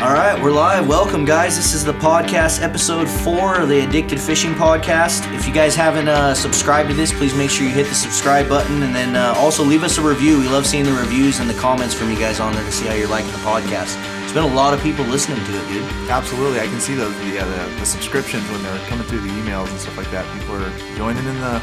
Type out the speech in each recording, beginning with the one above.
All right, we're live. Welcome, guys. This is the podcast, episode 4 of the Addicted Fishing Podcast. If you guys haven't subscribed to this, please make sure you hit the subscribe button, and then also leave us a review. We love seeing the reviews and the comments from you guys on there to see how you're liking the podcast. There's been a lot of people listening to it, dude. Absolutely. I can see those the subscriptions when they're coming through the emails and stuff like that. People are joining in the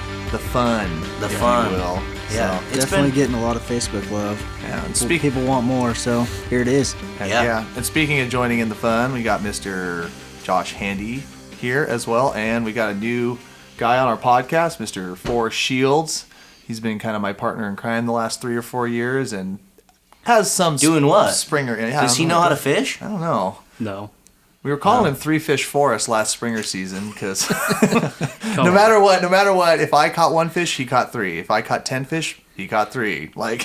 fun. The fun. You will. Yeah. So, It's definitely getting a lot of Facebook love. Yeah. And People want more, so here it is. yeah. And speaking of joining in the fun, we got Mr. Josh Handy here as well. And we got a new guy on our podcast, Mr. Forrest Shields. He's been kind of my partner in crime the last 3 or 4 years and has some Doing what? Springer. Does he know how to fish? I don't know. No. We were calling him Three Fish Forrest last Springer season because no matter what, if I caught 1 fish, he caught 3. If I caught 10 fish, he caught 3. Like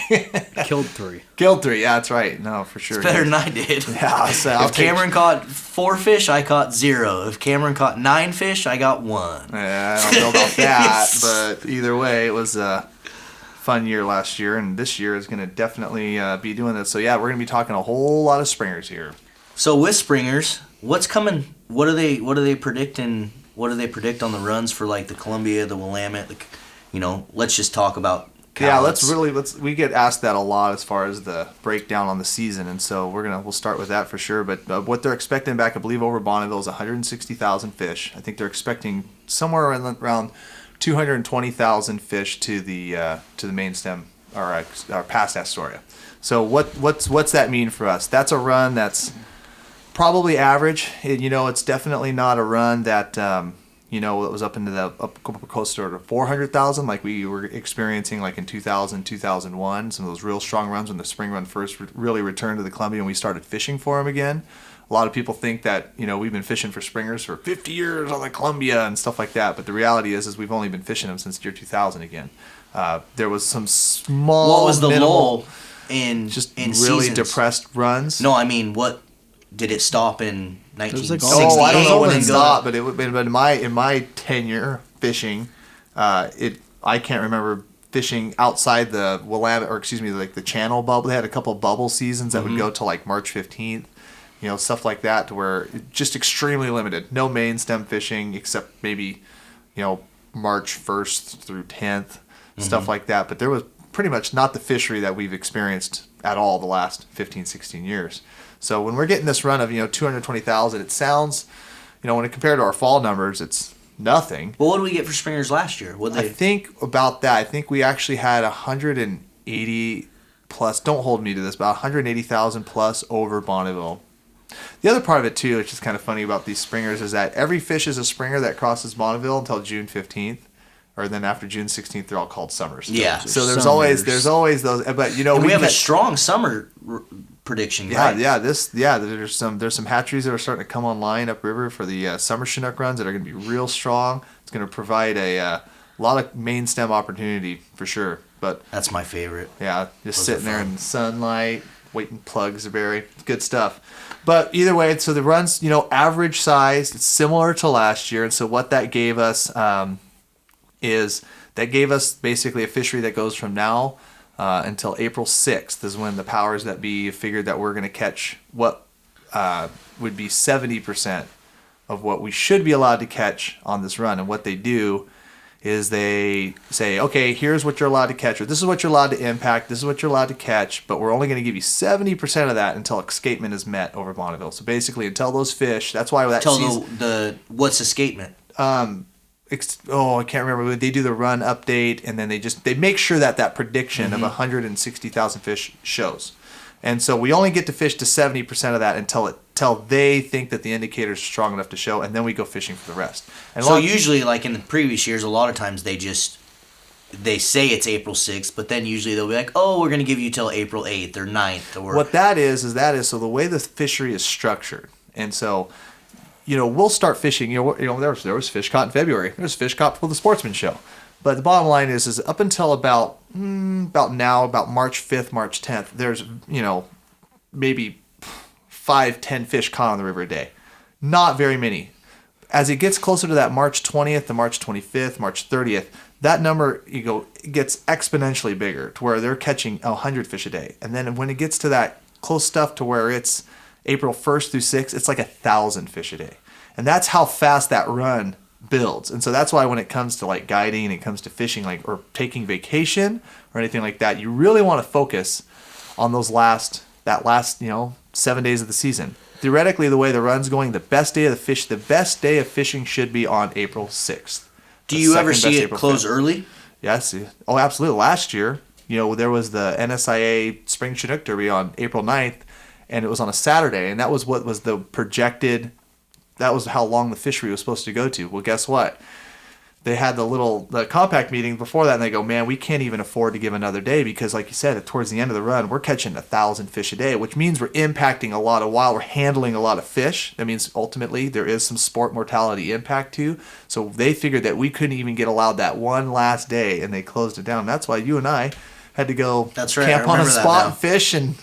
Killed 3. Killed 3. Yeah, that's right. No, for sure. It's better than I did. Yeah. So if Cameron caught 4 fish, I caught 0. If Cameron caught 9 fish, I got 1. Yeah, I don't know about that, but either way, it was a fun year last year, and this year is going to definitely be doing this. So yeah, we're going to be talking a whole lot of springers here. So with springers, what's coming? What are they predicting? What do they predict on the runs for like the Columbia, the Willamette? Let's just talk about. Cows. Yeah, we get asked that a lot as far as the breakdown on the season, and so we'll start with that for sure. But what they're expecting back, I believe, over Bonneville is 160,000 fish. I think they're expecting somewhere around 220,000 fish to the main stem or past Astoria. So what's that mean for us? That's a run that's probably average. It's definitely not a run that it was up close to 400,000 like we were experiencing like in 2000, 2001. Some of those real strong runs when the spring run first really returned to the Columbia and we started fishing for them again. A lot of people think that, we've been fishing for springers for 50 years on the Columbia and stuff like that. But the reality is we've only been fishing them since the year 2000 again. There was some small, what was the minimal, lull in really seasons? Depressed runs? No, I mean, what did it stop in 1968? I don't know when it stopped, but in my tenure fishing, I can't remember fishing outside the Willamette, or excuse me, like the Channel bubble. They had a couple of bubble seasons that would go to like March 15th. Stuff like that, to where just extremely limited. No main stem fishing except maybe, March 1st through 10th, stuff like that. But there was pretty much not the fishery that we've experienced at all the last 15, 16 years. So when we're getting this run of, 220,000, it sounds, when it compared to our fall numbers, it's nothing. Well, what did we get for springers last year? I think about that. I think we actually had 180 plus, don't hold me to this, but 180,000 plus over Bonneville. The other part of it, too, which is kind of funny about these springers, is that every fish is a springer that crosses Bonneville until June 15th. Or then after June 16th, they're all called summers. Yeah. So there's always those. But, and we have a strong summer prediction, right? Yeah. There's some hatcheries that are starting to come online upriver for the summer chinook runs that are going to be real strong. It's going to provide a lot of main stem opportunity for sure. But that's my favorite. Yeah, just sitting there in the sunlight, waiting plugs to bury. It's good stuff. But either way, so the runs, average size, it's similar to last year. And so what that gave us is that gave us basically a fishery that goes from now until April 6th is when the powers that be figured that we're going to catch what would be 70% of what we should be allowed to catch on this run. And what they do is they say, okay, here's what you're allowed to catch, or this is what you're allowed to impact, this is what you're allowed to catch, but we're only going to give you 70% of that until escapement is met over Bonneville. So basically, until those fish, that's why that what's escapement? I can't remember. They do the run update, and then they make sure that prediction of 160,000 fish shows. And so we only get to fish to 70% of that until they think that the indicators are strong enough to show, and then we go fishing for the rest. And so usually, like in the previous years, a lot of times they say it's April 6th, but then usually they'll be like, oh, we're going to give you till April 8th or 9th. Or what that is so the way the fishery is structured, and so we'll start fishing. There was fish caught in February. There was fish caught for the sportsman show. But the bottom line is up until about March 5th, March 10th, there's, maybe 5-10 fish caught on the river a day. Not very many. As it gets closer to that March 20th to March 25th, March 30th, that number gets exponentially bigger to where they're catching 100 fish a day. And then when it gets to that close stuff to where it's April 1st through 6th, it's like 1,000 fish a day. And that's how fast that run builds. And so that's why when it comes to like guiding and it comes to fishing, like, or taking vacation or anything like that, you really want to focus on those last 7 days of the season. Theoretically, the way the run's going, the best day of fishing should be on April 6th. Do you ever see it close early? Yes. Oh, absolutely. Last year, there was the NSIA Spring Chinook Derby on April 9th, and it was on a Saturday, and that was what was the projected, that was how long the fishery was supposed to go to. Well, guess what? They had the compact meeting before that, and they go, man, we can't even afford to give another day because, like you said, towards the end of the run, we're catching 1,000 fish a day, which means we're impacting a lot of wild. We're handling a lot of fish. That means ultimately there is some sport mortality impact too. So they figured that we couldn't even get allowed that one last day, and they closed it down. That's why you and I had to go camp on a spot and fish and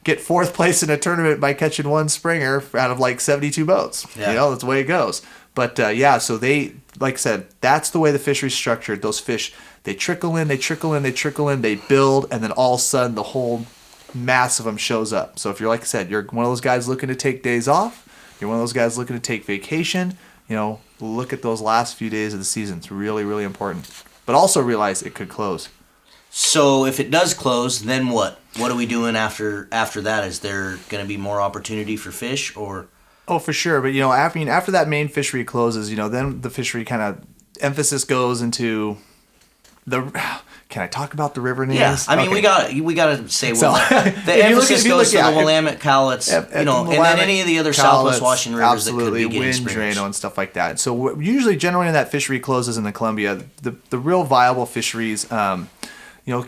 get 4th place in a tournament by catching one springer out of like 72 boats. Yeah. That's the way it goes. But so they, like I said, that's the way the fishery's structured. Those fish, they trickle in, they build, and then all of a sudden the whole mass of them shows up. So if you're, like I said, you're one of those guys looking to take days off, you're one of those guys looking to take vacation, look at those last few days of the season. It's really, really important. But also realize it could close. So if it does close, then what? What are we doing after that? Is there going to be more opportunity for fish or... Oh, for sure. But, after that main fishery closes, then the fishery kind of emphasis goes into the... Can I talk about the river names? Yeah, I mean, okay. we got to say the emphasis goes to the Willamette, Cowlitz, and then any of the other Southwest Washington rivers that could be getting springers. Drano, and stuff like that. So usually, generally, when that fishery closes in the Columbia, the real viable fisheries, can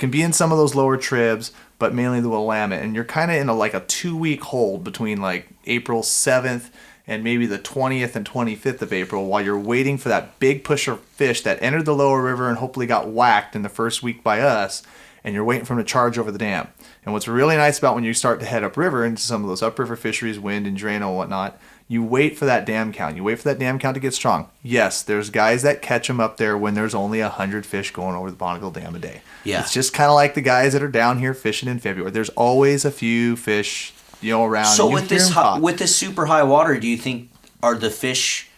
be in some of those lower tribs, but mainly the Willamette. And you're kind of in a 2-week hold between like April 7th and maybe the 20th and 25th of April while you're waiting for that big push of fish that entered the lower river and hopefully got whacked in the first week by us, and you're waiting for them to charge over the dam. And what's really nice about when you start to head upriver into some of those upriver fisheries, wind and Drano and whatnot, you wait for that dam count. You wait for that dam count to get strong. Yes, there's guys that catch them up there when there's only 100 fish going over the Bonneville Dam a day. Yeah. It's just kind of like the guys that are down here fishing in February. There's always a few fish, around. So with this super high water, do you think are the fish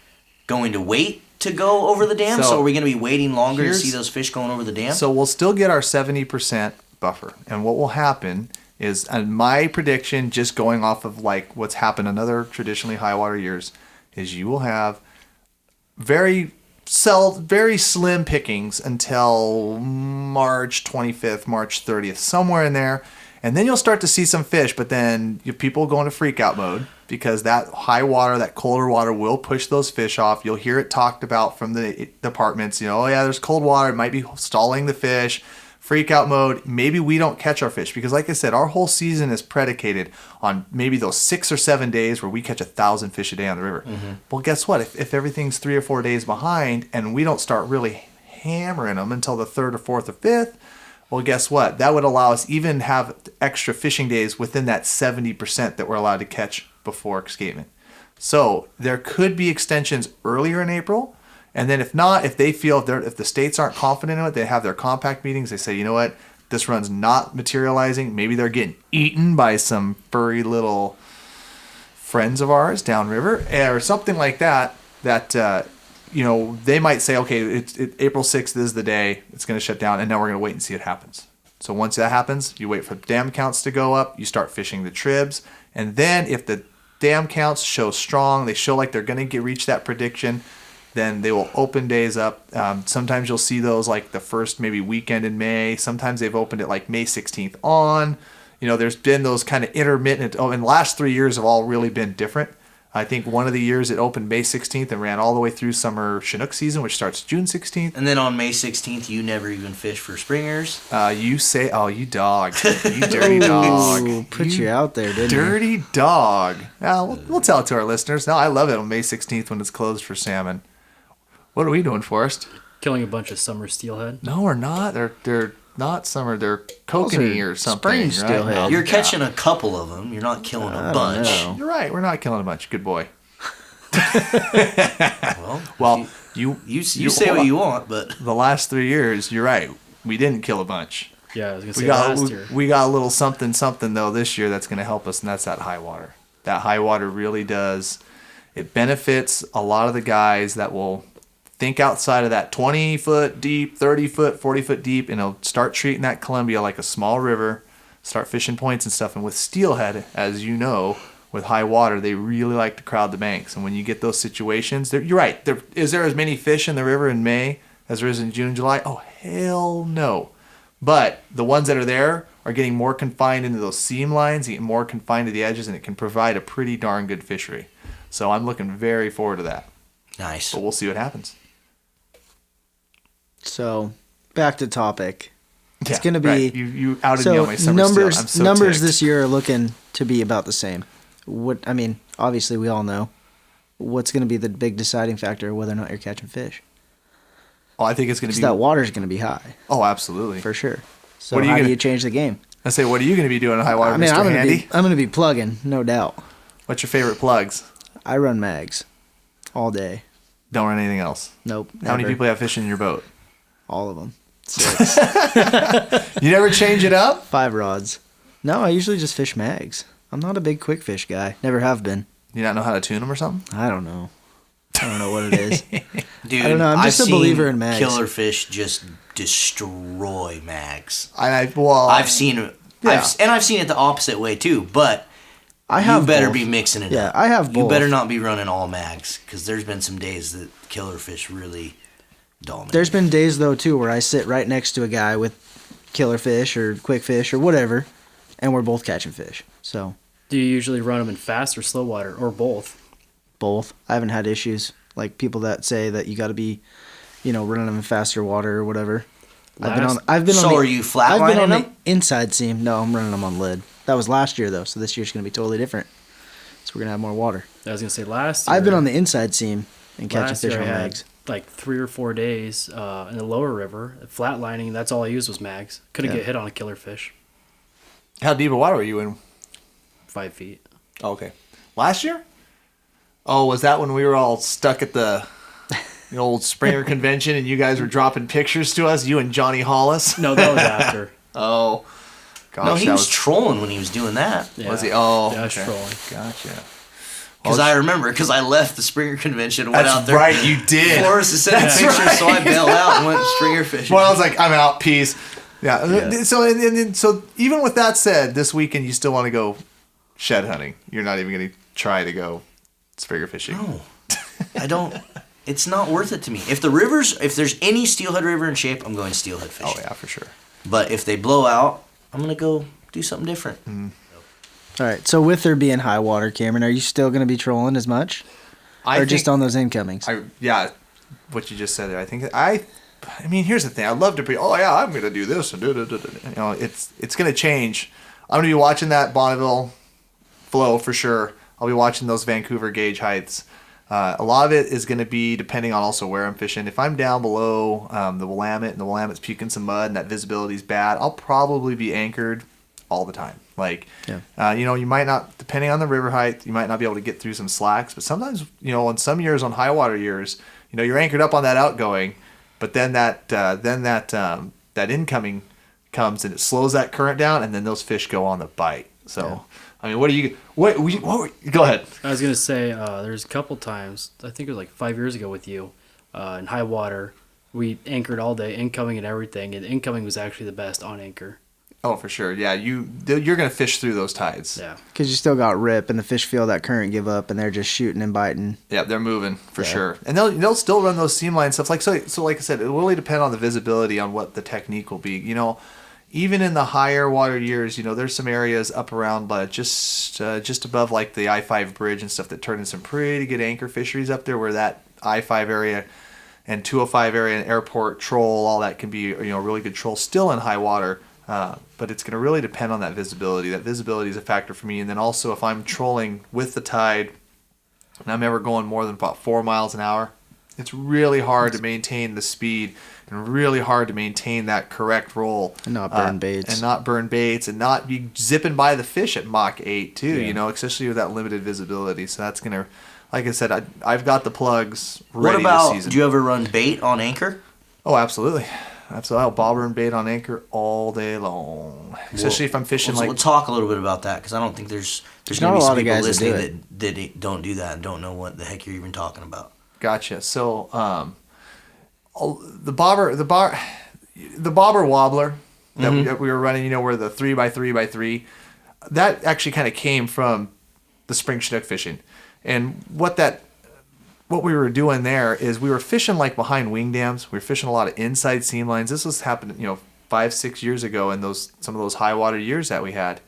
going to wait to go over the dam? So are we going to be waiting longer to see those fish going over the dam? So we'll still get our 70% buffer, and what will happen is, and my prediction, just going off of like what's happened in other traditionally high water years, is you will have very slim pickings until March 25th, March 30th, somewhere in there. And then you'll start to see some fish, but then people go into freak out mode because that high water, that colder water will push those fish off. You'll hear it talked about from the departments, oh yeah, there's cold water, it might be stalling the fish. Freak out mode, maybe we don't catch our fish because, like I said, our whole season is predicated on maybe those 6 or 7 days where we catch 1,000 fish a day on the river. Mm-hmm. Well, guess what? If everything's 3 or 4 days behind and we don't start really hammering them until the 3rd or 4th or 5th, well, guess what? That would allow us even have extra fishing days within that 70% that we're allowed to catch before escapement. So there could be extensions earlier in April. And then if not, if they feel, if the states aren't confident in it, they have their compact meetings. They say, you know what, this run's not materializing. Maybe they're getting eaten by some furry little friends of ours downriver or something like that, they might say, okay, April 6th is the day it's going to shut down, and now we're going to wait and see what happens. So once that happens, you wait for dam counts to go up, you start fishing the tribs, and then if the dam counts show strong, they show like they're going to reach that prediction, then they will open days up. Sometimes you'll see those like the first maybe weekend in May. Sometimes they've opened it like May 16th on. There's been those kind of intermittent, and the last 3 years have all really been different. I think one of the years it opened May 16th and ran all the way through summer Chinook season, which starts June 16th. And then on May 16th, you never even fish for springers. You say, oh, you dog. You dirty dog. Put you out there, didn't dirty you? Dog. We'll tell it to our listeners. No, I love it on May 16th when it's closed for salmon. What are we doing, Forrest? Killing a bunch of summer steelhead. No, we're not. They're not summer. They're kokanee or something. Spring steelhead. Right? You're catching a couple of them. You're not killing a bunch. You're right. We're not killing a bunch. Good boy. well, you say what you want, but the last 3 years, you're right. We didn't kill a bunch. Yeah, I was gonna say last year. We got a little something though this year that's gonna help us, and that's that high water. That high water really does. It benefits a lot of the guys that will think outside of that 20-foot deep, 30-foot, 40-foot deep, and they'll start treating that Columbia like a small river, start fishing points and stuff. And with steelhead, as you know, with high water, they really like to crowd the banks. And when you get those situations, you're right. Is there as many fish in the river in May as there is in June and July? Oh, hell no. But the ones that are there are getting more confined into those seam lines, getting more confined to the edges, and it can provide a pretty darn good fishery. So I'm looking very forward to that. Nice. But we'll see what happens. So, back to topic. It's Yeah, going to be... right. You outed me on my summer numbers, steel. I'm so numbers ticked. this year are looking to be about the same. Obviously we all know what's going to be the big deciding factor of whether or not you're catching fish. Oh, I think it's going to Because be... that water's going to be high, Oh, absolutely. for sure. So What are you how gonna- do you change the game? I say, what are you going to be doing in high water, I mean, Mr. Handy? I'm gonna be plugging, no doubt. What's your favorite plugs? I run mags all day. Don't run anything else. Nope. How many never. people have fishing in your boat? All of them. 6. You never change it up? 5 rods. No, I usually just fish mags. I'm not a big quick fish guy. Never have been. You not know how to tune them or something? I don't know. I don't know what it is. Dude, I don't know, I'm just I've a believer seen in mags. Killer fish just destroy mags. I've seen it. Yeah. I've seen it the opposite way too. But I have you better both. be mixing it Yeah, up. I have You both. better not be running all mags because there's been some days that killer fish really dominate. There's been days though too where I sit right next to a guy with killer fish or quick fish or whatever, and we're both catching fish. So Do you usually run them in fast or slow water, or both? both. I haven't had issues like people that say that you got to be, running them in faster water or whatever. I've been So on the, are you I've been flatlining on the them? inside seam. No, I'm running them on lid. That was last year though, so this year's gonna be totally different. So we're gonna have more water. I was gonna say last year. I've been on the inside seam and catching last fish year on I had mags. like 3 or 4 days in the lower river flatlining. That's all I used was mags. Couldn't Yeah. get hit on a killer fish. How deep of water were you in? 5 feet. Oh, okay. Last year? Oh, was that when we were all stuck at the old Springer convention and you guys were dropping pictures to us, you and Johnny Hollis? No, that was after. Oh, gosh. No, he that was trolling when he was doing that. Yeah. Was he? Oh, Yeah, I was okay. trolling. Gotcha. Because I remember, because I left the Springer convention and went out That's there. right, you did. Forrest had sent That's pictures, so I right. bailed out and went Springer fishing. Well, I was like, I'm out. Peace. Yeah. Yeah. So even with that said, this weekend you still want to go shed hunting. You're not even going to try to go Springer fishing. No, I don't. It's not worth it to me. If there's any steelhead river in shape, I'm going steelhead fishing. Oh yeah, for sure. But if they blow out, I'm gonna go do something different. All right. So with there being high water, Cameron, are you still gonna be trolling as much, or just on those incomings? Yeah, what you just said there. I mean, here's the thing. I'd love to be. Oh yeah, I'm gonna do this and do. It's gonna change. I'm gonna be watching that Bonneville flow for sure. I'll be watching those Vancouver gauge heights. A lot of it is going to be depending on also where I'm fishing. If I'm down below the Willamette and the Willamette's puking some mud and that visibility's bad, I'll probably be anchored all the time. Like, you might not, depending on the river height, you might not be able to get through some slacks. But sometimes, on some years, on high water years, you're anchored up on that outgoing, but then that incoming comes and it slows that current down, and then those fish go on the bite. So. Yeah. I mean, go ahead. I was gonna say there's a couple times. I think it was like 5 years ago with you in high water. We anchored all day, incoming and everything, and incoming was actually the best on anchor. Oh, for sure. Yeah, you're gonna fish through those tides. Yeah, Because you still got rip, and the fish feel that current give up, and they're just shooting and biting. Yeah, they're moving for sure, and they'll still run those seam line stuff. Like so, like I said, it will really depend on the visibility on what the technique will be. Even in the higher water years, there's some areas up around just above like the I-5 bridge and stuff that turn into some pretty good anchor fisheries up there, where that I-5 area and 205 area and airport troll, all that can be really good troll still in high water. But it's going to really depend on that visibility. That visibility is a factor for me. And then also if I'm trolling with the tide and I'm ever going more than about 4 miles an hour, it's really hard to maintain the speed and really hard to maintain that correct roll. And not burn baits. And not be zipping by the fish at Mach 8 too, especially with that limited visibility. So that's going to, like I said, I've got the plugs ready What about, this season. do you ever run bait on anchor? Oh, absolutely. I'll bobber and bait on anchor all day long, especially if I'm fishing We'll talk a little bit about that because I don't think there's not going to be a lot some of people guys that do listening that don't do that and don't know what the heck you're even talking about. Gotcha. So the bobber wobbler that we were running, where the 3x3x3, that actually kind of came from the spring chinook fishing, and what we were doing there is we were fishing like behind wing dams. We were fishing a lot of inside seam lines. This was happening, 5-6 years ago in some of those high water years that we had.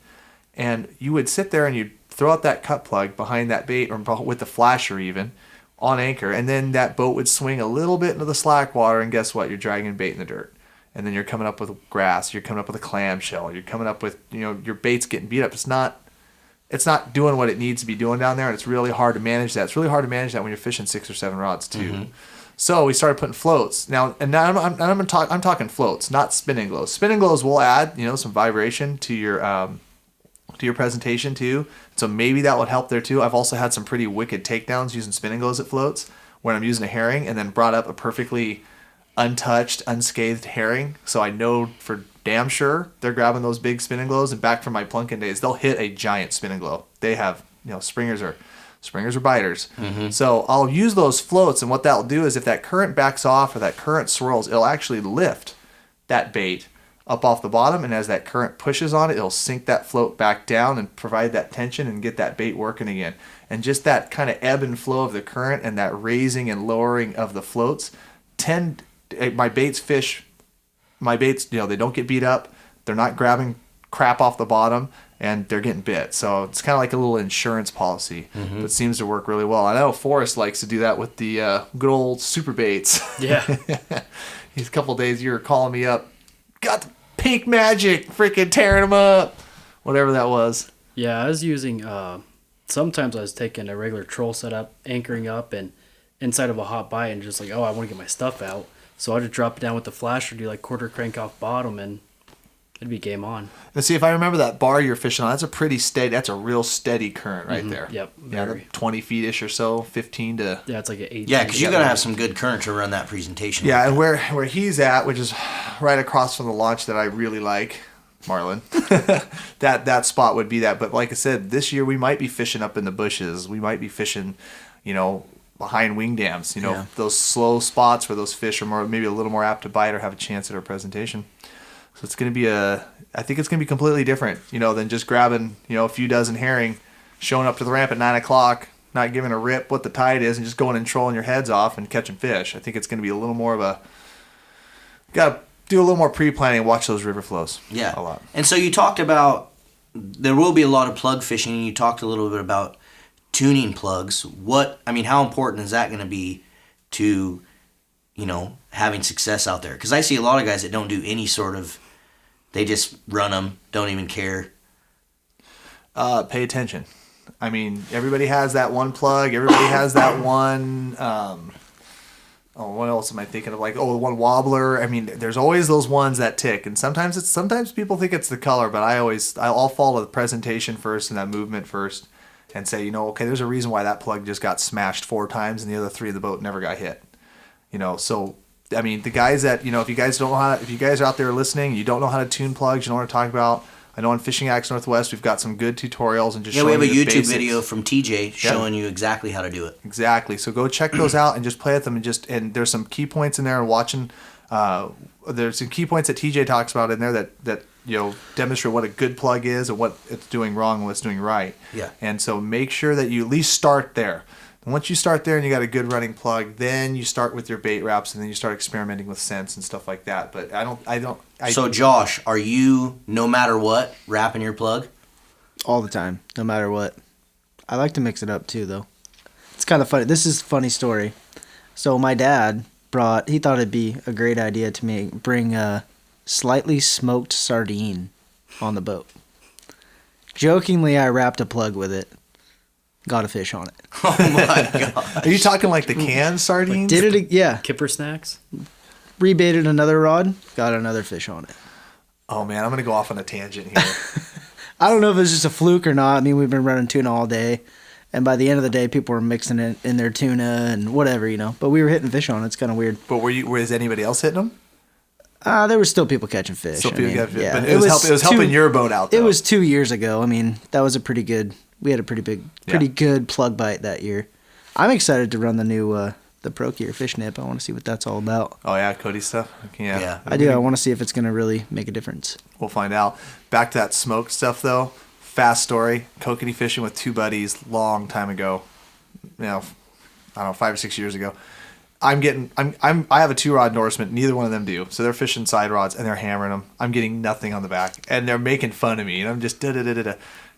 And you would sit there and you'd throw out that cut plug behind that bait or with the flasher even on anchor. And then that boat would swing a little bit into the slack water. And guess what? You're dragging bait in the dirt. And then you're coming up with grass. You're coming up with a clamshell. You're coming up with, your bait's getting beat up. It's not doing what it needs to be doing down there, and it's really hard to manage that. It's really hard to manage that when you're fishing 6 or 7 rods too. Mm-hmm. So we started putting floats. Now I'm talking floats, not spinning glows. Spinning glows will add, some vibration to your presentation too. So maybe that would help there too. I've also had some pretty wicked takedowns using spinning glows at floats when I'm using a herring and then brought up a perfectly untouched, unscathed herring. So I know for damn sure they're grabbing those big spinning glows. And back from my plunking days, they'll hit a giant spinning glow. They have, springers are biters. Mm-hmm. So I'll use those floats, and what that'll do is if that current backs off or that current swirls, it'll actually lift that bait up off the bottom, and as that current pushes on it, it'll sink that float back down and provide that tension and get that bait working again. And just that kind of ebb and flow of the current and that raising and lowering of the floats my baits, they don't get beat up. They're not grabbing crap off the bottom, and they're getting bit. So it's kind of like a little insurance policy that seems to work really well. I know Forrest likes to do that with the good old super baits. Yeah. He's a couple of days, you were calling me up, got the pink magic, freaking tearing them up, whatever that was. Yeah, I was using, sometimes I was taking a regular troll setup, anchoring up, and inside of a hot bite, and just like, I want to get my stuff out. So I'd just drop it down with the flasher, do like quarter crank off bottom, and it'd be game on. And see, if I remember that bar you're fishing on, that's a real steady current right there. Yep. Yeah, 20 feet-ish or so, 15 to... Yeah, it's like an 8. Yeah, because you got to have some good current to run that presentation. Yeah, and where he's at, which is right across from the launch that I really like, Marlin, that spot would be that. But like I said, this year we might be fishing up in the bushes. We might be fishing, behind wing dams, those slow spots where those fish are maybe a little more apt to bite or have a chance at our presentation. So it's going to be I think it's going to be completely different, than just grabbing, a few dozen herring, showing up to the ramp at 9 o'clock, not giving a rip what the tide is, and just going and trolling your heads off and catching fish. I think it's going to be a little more of got to do a little more pre-planning and watch those river flows. Yeah. A lot. And so you talked about, there will be a lot of plug fishing, and you talked a little bit about tuning plugs. How important is that going to be to, having success out there? Because I see a lot of guys that don't do any sort of, they just run them, don't even care. Pay attention. Everybody has that one plug. Everybody has that one. What else am I thinking of? The one wobbler. There's always those ones that tick, and sometimes people think it's the color, but I'll follow the presentation first and that movement first, and say, okay, there's a reason why that plug just got smashed 4 times and the other 3 of the boat never got hit. So the guys that if you guys don't know if you guys are out there listening, you don't know how to tune plugs, you don't know what to talk about. I know on Fishing Axe Northwest we've got some good tutorials and just we have a YouTube basics. video from TJ showing you exactly how to do it. Exactly. So go check those out and just play with them and there's some key points in there and watching. There's some key points that TJ talks about in there that demonstrate what a good plug is and what it's doing wrong and what it's doing right. Yeah. And so make sure that you at least start there. And once you start there and you got a good running plug, then you start with your bait wraps and then you start experimenting with scents and stuff like that. But So Josh, are you, no matter what, wrapping your plug? All the time, no matter what. I like to mix it up too, though. It's kind of funny. This is a funny story. So my dad he thought it'd be a great idea to bring a slightly smoked sardine on the boat. Jokingly, I wrapped a plug with it. Got a fish on it. Oh my god! Are you talking like the canned sardines? Did it? Yeah. Kipper snacks. Rebaited another rod. Got another fish on it. Oh man, I'm gonna go off on a tangent here. I don't know if it's just a fluke or not. We've been running tuna all day, and by the end of the day, people were mixing it in their tuna and whatever, But we were hitting fish on it. It's kind of weird. But was anybody else hitting them? There were still people catching fish. Still I people mean, catching fish, yeah. but it was helping your boat out, though. It was 2 years ago. I mean, that was a pretty good. We had a pretty good plug bite that year. I'm excited to run the new the Pro Gear fish nip. I want to see what that's all about. Oh yeah, Cody's stuff. Yeah. I do. I want to see if it's going to really make a difference. We'll find out. Back to that smoked stuff though. Fast story. Kokanee fishing with two buddies long time ago. I don't know, 5 or 6 years ago. I have a 2-rod Norseman. Neither one of them do. So they're fishing side rods and they're hammering them. I'm getting nothing on the back, and they're making fun of me. And I'm just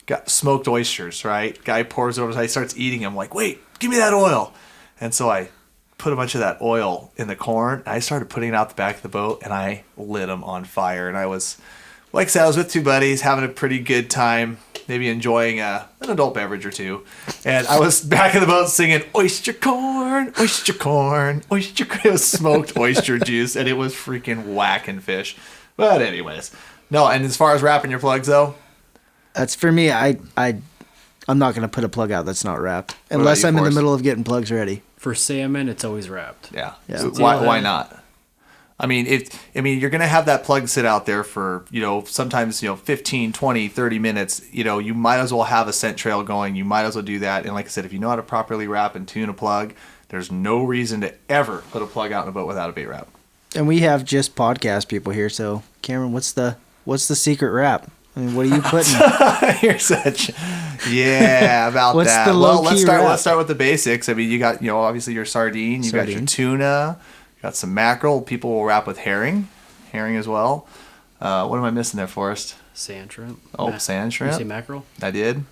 got smoked oysters. Right? Guy pours over. He starts eating them. I'm like, wait, give me that oil. And so I put a bunch of that oil in the corn. I started putting it out the back of the boat, and I lit them on fire. And I was, like I said, I was with two buddies having a pretty good time, maybe enjoying an adult beverage or two. And I was back in the boat singing, oyster corn, oyster corn, oyster corn. It was smoked oyster juice, and it was freaking whacking fish. But anyways, no, and as far as wrapping your plugs, though? That's for me. I'm not going to put a plug out that's not wrapped. Unless I'm in the middle of getting plugs ready. For salmon, it's always wrapped. Yeah. Yeah. So why not? I mean, you're going to have that plug sit out there for, sometimes, 15, 20, 30 minutes. You might as well have a scent trail going. You might as well do that. And like I said, if you know how to properly wrap and tune a plug, there's no reason to ever put a plug out in a boat without a bait wrap. And we have just podcast people here. So, Cameron, what's the secret wrap? I mean, what are you putting? You're such... Yeah, about What's that. the Let's wrap? start with the basics. I mean, you got, obviously your sardine. You got your tuna. You got some mackerel. People will wrap with herring as well. What am I missing there, Forrest? Sand shrimp. Oh, sand shrimp. Did you say mackerel? I did.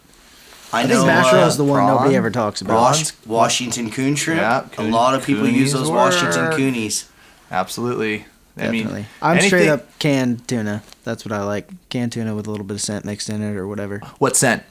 I think mackerel is the one prawn, nobody ever talks about. Washington coon shrimp. Yeah, a lot of people use those Washington work. coonies. Absolutely. Definitely. I'm straight up canned tuna. That's what I like. Canned tuna with a little bit of scent mixed in it or whatever. What scent?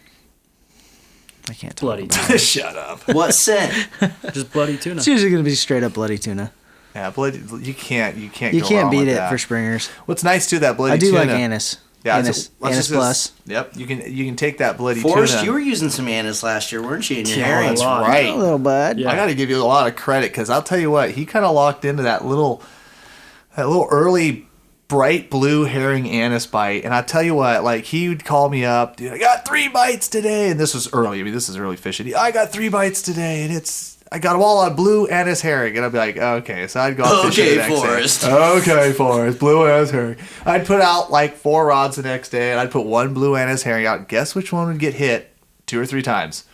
I can't talk Bloody about tuna. Shut up. What scent? Just bloody tuna. It's usually going to be straight up bloody tuna. Yeah, bloody. You can't. You go can't wrong beat with it that. for springers. What's nice too, that bloody I do tuna. like anise. Yeah, anise plus. Yep, you can take that bloody Forrest, tuna. you were using some anise last year, weren't you? In your Yeah, herring. That's a lot. right. A little bud. Yeah. I got to give you a lot of credit because I'll tell you what, he kind of locked into that little early bright blue herring anise bite, and I tell you what, like he would call me up, dude, I got 3 bites today, and this was early. I mean, this is early fishing. I got 3 bites today, and I got them all on blue anise herring, and I'd be like, okay, so I'd go out fishing the next Forrest. day. Okay, Forrest, blue anise herring. I'd put out like 4 rods the next day, and I'd put 1 blue anise herring out. Guess which one would get hit 2 or 3 times?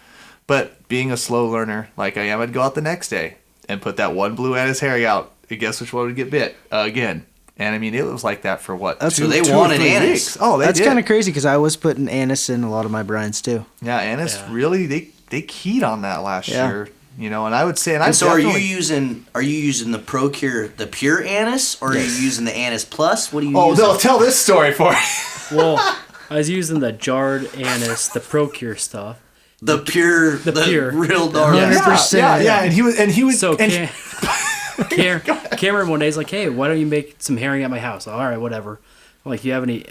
But being a slow learner like I am, I'd go out the next day and put that 1 blue anise herring out, and guess which one would get bit again. And I mean, it was like that for what? So they wanted anise. Weeks. Oh, That's did. kind of crazy because I was putting anise in a lot of my brines too. Yeah, anise Yeah. really they keyed on that last year. And I would say, And so are you using the Procure the pure anise, or are you using the anise plus? What are you using? Oh, no, tell this story for me. Well, I was using the jarred anise, the Procure stuff. The pure real dark. Yeah. 100%. Yeah, and he was So and Cameron one day is like, hey, why don't you make some herring at my house? All right, whatever. I'm like, you have any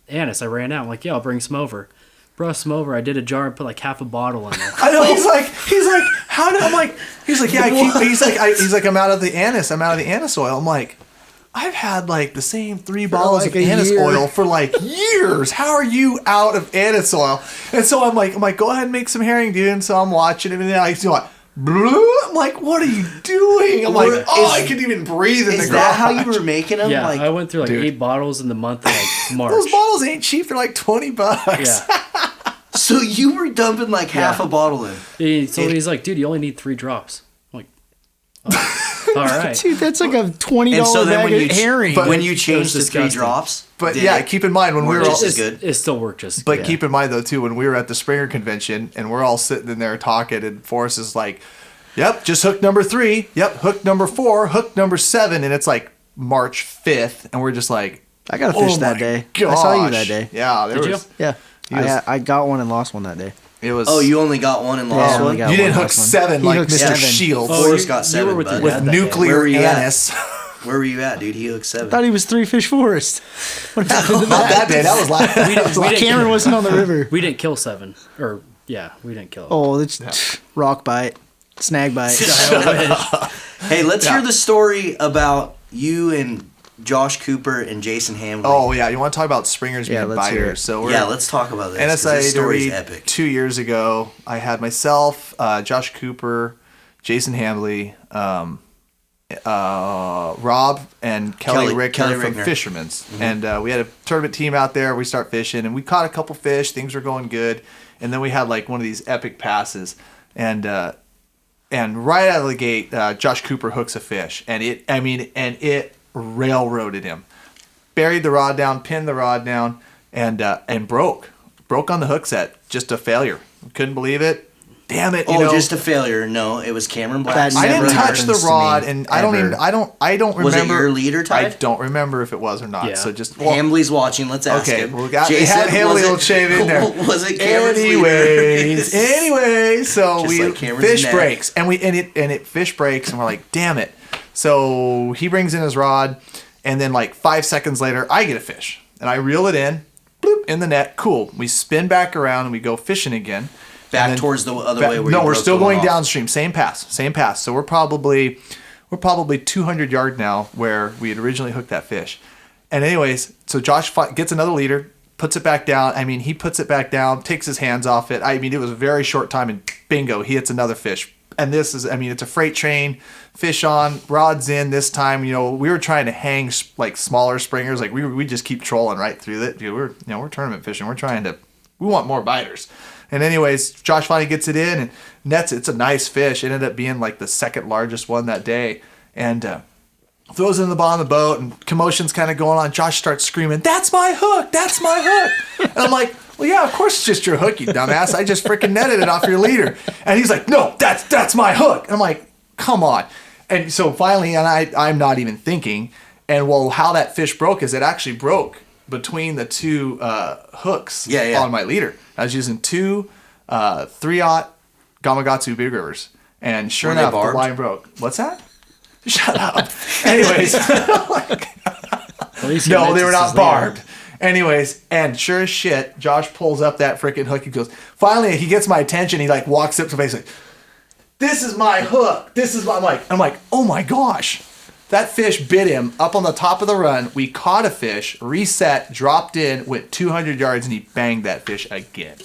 anise? I ran out. I'm like, yeah, I'll bring some over. Brought some over. I did a jar and put like half a bottle in there. I know he's like how did I'm like he's like yeah he's like I'm out of the anise oil. I'm like, I've had like the same 3 bottles like of a anise year. oil for like years. How are you out of anise oil? And so I'm like, go ahead and make some herring, dude. And so I'm watching him, and then he's like, I'm like, what are you doing? I'm like, I couldn't even breathe in the garage. Is that how you were making them? Yeah, Like, I went through like dude. 8 bottles in the month of like March. Those bottles ain't cheap. They're like $20. Yeah. so you were dumping like half a bottle in. He's like, dude, you only need 3 drops. I'm like, oh, all right. Dude, that's like a $20 And so then bag of herring. when you changed to 3 disgusting. drops, But did yeah, it keep in mind when we were all, just as good? It still worked just but good. keep in mind though too, when we were at the Springer convention and we're all sitting in there talking, and Forrest is like, yep, just hook number 3. Yep, hook number 4, hook number 7, and it's like March 5th, and we're just like, I got a fish that day. I saw you that day. Yeah, there Did was. you? Yeah. I got one and lost one that day. It was. Oh, you only got one and Yeah, lost I only one? got you didn't one hook last one. 7 He like hooked Mr. 7. Shields Forrest got 7, you were with bud. your with dad that day. Where nuclear were you at? anise. Where were you at, dude? He hooked 7. I thought he was 3 fish Forrest. What happened to Not that day. That was last. we didn't Cameron wasn't on the river. We didn't kill 7. Or, yeah, we didn't kill it. Oh, it's rock bite, snag bite. Hey, let's hear the story about you and Josh Cooper and Jason Hamlin. Oh yeah, you want to talk about springers being let's hear biters? it. So let's talk about this. 'Cause this NSIA story's derby epic. 2 years ago. I had myself, Josh Cooper, Jason Hamley, Rob, and Kelly Rickner from Fisherman's, and we had a tournament team out there. We start fishing, and we caught a couple fish. Things were going good, and then we had like one of these epic passes, and right out of the gate, Josh Cooper hooks a fish, and it railroaded him, buried the rod down, pinned the rod down, and broke on the hook set. Just a failure. Couldn't believe it. Damn it! Just a failure. No, it was Cameron Black. I didn't touch the rod, me, and I don't remember. Was it your leader I type? don't remember if it was or not. Yeah. So just Hamley's watching. Let's ask him. Well, Jason, Hamley will shave in there. Was it Cameron's leader? Anyway, so Just we like Cameron's fish neck. breaks, and it fish breaks, and we're like, damn it. So he brings in his rod, and then like 5 seconds later, I get a fish, and I reel it in, bloop, in the net. Cool. We spin back around and we go fishing again. Back towards the other way. Where No, you we're broke still the one going off. downstream. Same pass. So we're probably 200 yard now where we had originally hooked that fish. And anyways, so Josh gets another leader, puts it back down. I mean, he puts it back down, takes his hands off it. I mean, it was a very short time, and bingo, he hits another fish. And this is, I mean, it's a freight train, fish on, rods in this time. You know, we were trying to hang like smaller springers. Like we just keep trolling right through it. We're tournament fishing. We want more biters. And anyways, Josh finally gets it in and nets it. It's a nice fish. It ended up being like the second largest one that day. And throws it in the bottom of the boat, and commotion's kind of going on. Josh starts screaming, "That's my hook! That's my hook!" And I'm like, "Well, yeah, of course it's just your hook, you dumbass. I just freaking netted it off your leader." And he's like, "No, that's my hook." And I'm like, "Come on." And so finally, and I'm not even thinking. And well, how that fish broke is it actually broke between the two hooks on my leader. I was using two 3/0 Gamakatsu Big Rivers, and sure enough, the line broke. What's that? Shut up. Anyways, no, they were not barbed. Anyways, and sure as shit, Josh pulls up that freaking hook. He goes, finally, he gets my attention. He like walks up to me, he's like, "This is my hook. This is my." I'm like, oh my gosh. That fish bit him up on the top of the run. We caught a fish, reset, dropped in, went 200 yards, and he banged that fish again.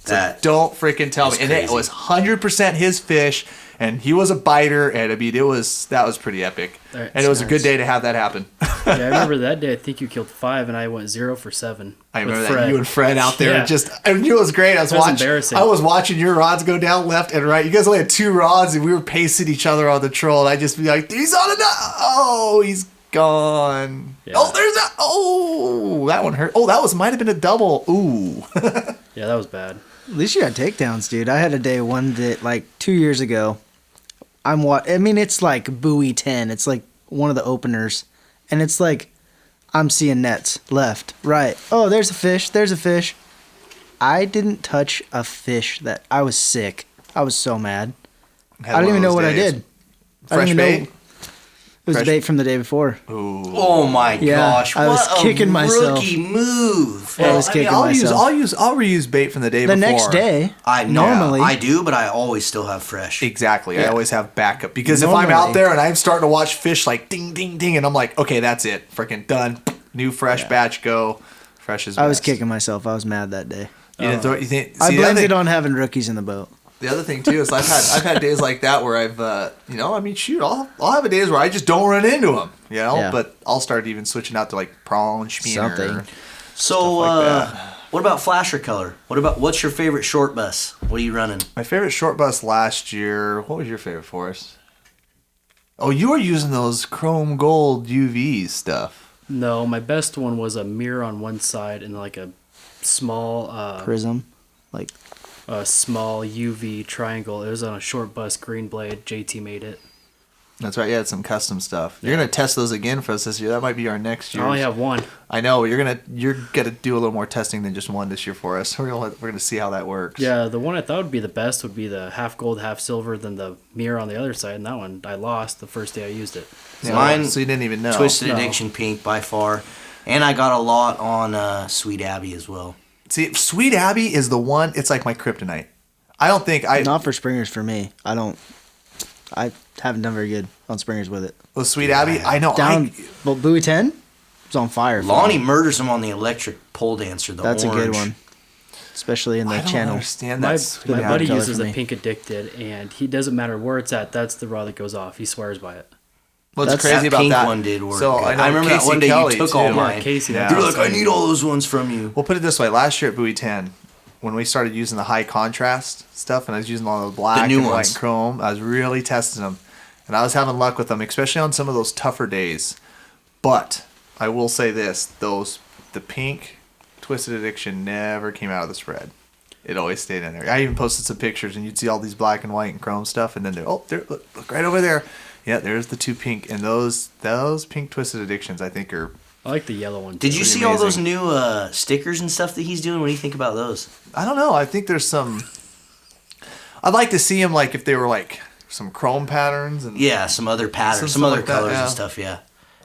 So don't freaking tell me. And it was 100% his fish, and he was a biter, and I mean, that was pretty epic. And it was a good day to have that happen. Yeah, I remember that day. I think you killed 5, and I went 0 for 7. I remember that you and Fred out there. Yeah. I mean, it was great. Embarrassing. I was watching your rods go down left and right. You guys only had 2 rods, and we were pacing each other on the troll. And I just be like, "He's on a oh, he's gone. Yeah. Oh, there's that. Oh, that one hurt. Oh, might have been a double. Ooh." Yeah, that was bad. At least you got takedowns, dude. I had a day like 2 years ago. I mean, it's like buoy 10. It's like one of the openers, and it's like I'm seeing nets left, right. Oh, there's a fish. There's a fish. I didn't touch a fish. That I was sick. I was so mad. I don't even know what I did. Fresh bait? It was bait from the day before. Ooh. Oh my gosh! I was kicking myself. Rookie move. I was kicking myself. I'll reuse bait from the day before. The next day, normally I do, but I always still have fresh. Exactly. Yeah. I always have backup because if I'm out there and I'm starting to watch fish like ding, ding, ding, and I'm like, okay, that's it, freaking done. New fresh batch go. Fresh as best. I was kicking myself. I was mad that day. You think? I blamed it on having rookies in the boat. The other thing too is I've had days like that where I've I'll have days where I just don't run into them, but I'll start even switching out to like prawn, schmear, something. So like what about flasher color? What's your favorite short bus? What are you running? My favorite short bus last year. What was your favorite, Forrest? Oh, you were using those chrome gold UV stuff. No, my best one was a mirror on one side and like a small prism, like a small UV triangle. It was on a short bus, green blade. JT made it. That's right. You had some custom stuff. You're gonna test those again for us this year. That might be our next year. I only have one. I know. You're gonna do a little more testing than just one this year for us. We're gonna see how that works. Yeah, the one I thought would be the best would be the half gold, half silver, then the mirror on the other side. And that one I lost the first day I used it. Mine, so you didn't even know. Twisted Addiction Pink by far, and I got a lot on Sweet Abby as well. See, Sweet Abby is the one. It's like my kryptonite. I don't think not for springers for me. haven't done very good on springers with it. Well, Sweet Abby, I know. Well, buoy 10 was on fire. Lonnie murders him on the electric pole dancer. That's orange. a good one, especially in the I don't channel. understand My that. buddy color uses for a me. pink addicted, and he doesn't matter where it's at. That's the rod that goes off. He swears by it. What's That's- crazy That about pink that? one did work. So good. I, know remember that Casey one day Kelly, you took too. all Yeah, mine. Casey, Yeah. You were like, I need all those ones from you. We'll put it this way. Last year at Buoy 10, when we started using the high contrast stuff, and I was using all the black new and white ones. and chrome, I was really testing them. And I was having luck with them, especially on some of those tougher days. But I will say this, the pink Twisted Addiction never came out of the spread. It always stayed in there. I even posted some pictures, and you'd see all these black and white and chrome stuff, and then look right over there. Yeah, there's the two pink, and those pink Twisted Addictions, I think, are. I like the yellow one. Did too. you Pretty see all those amazing. new stickers and stuff that he's doing? What do you think about those? I don't know. I think there's some. I'd like to see them like if they were like some chrome patterns and. Yeah, some other patterns, some Something other like that, colors yeah. and stuff. Yeah.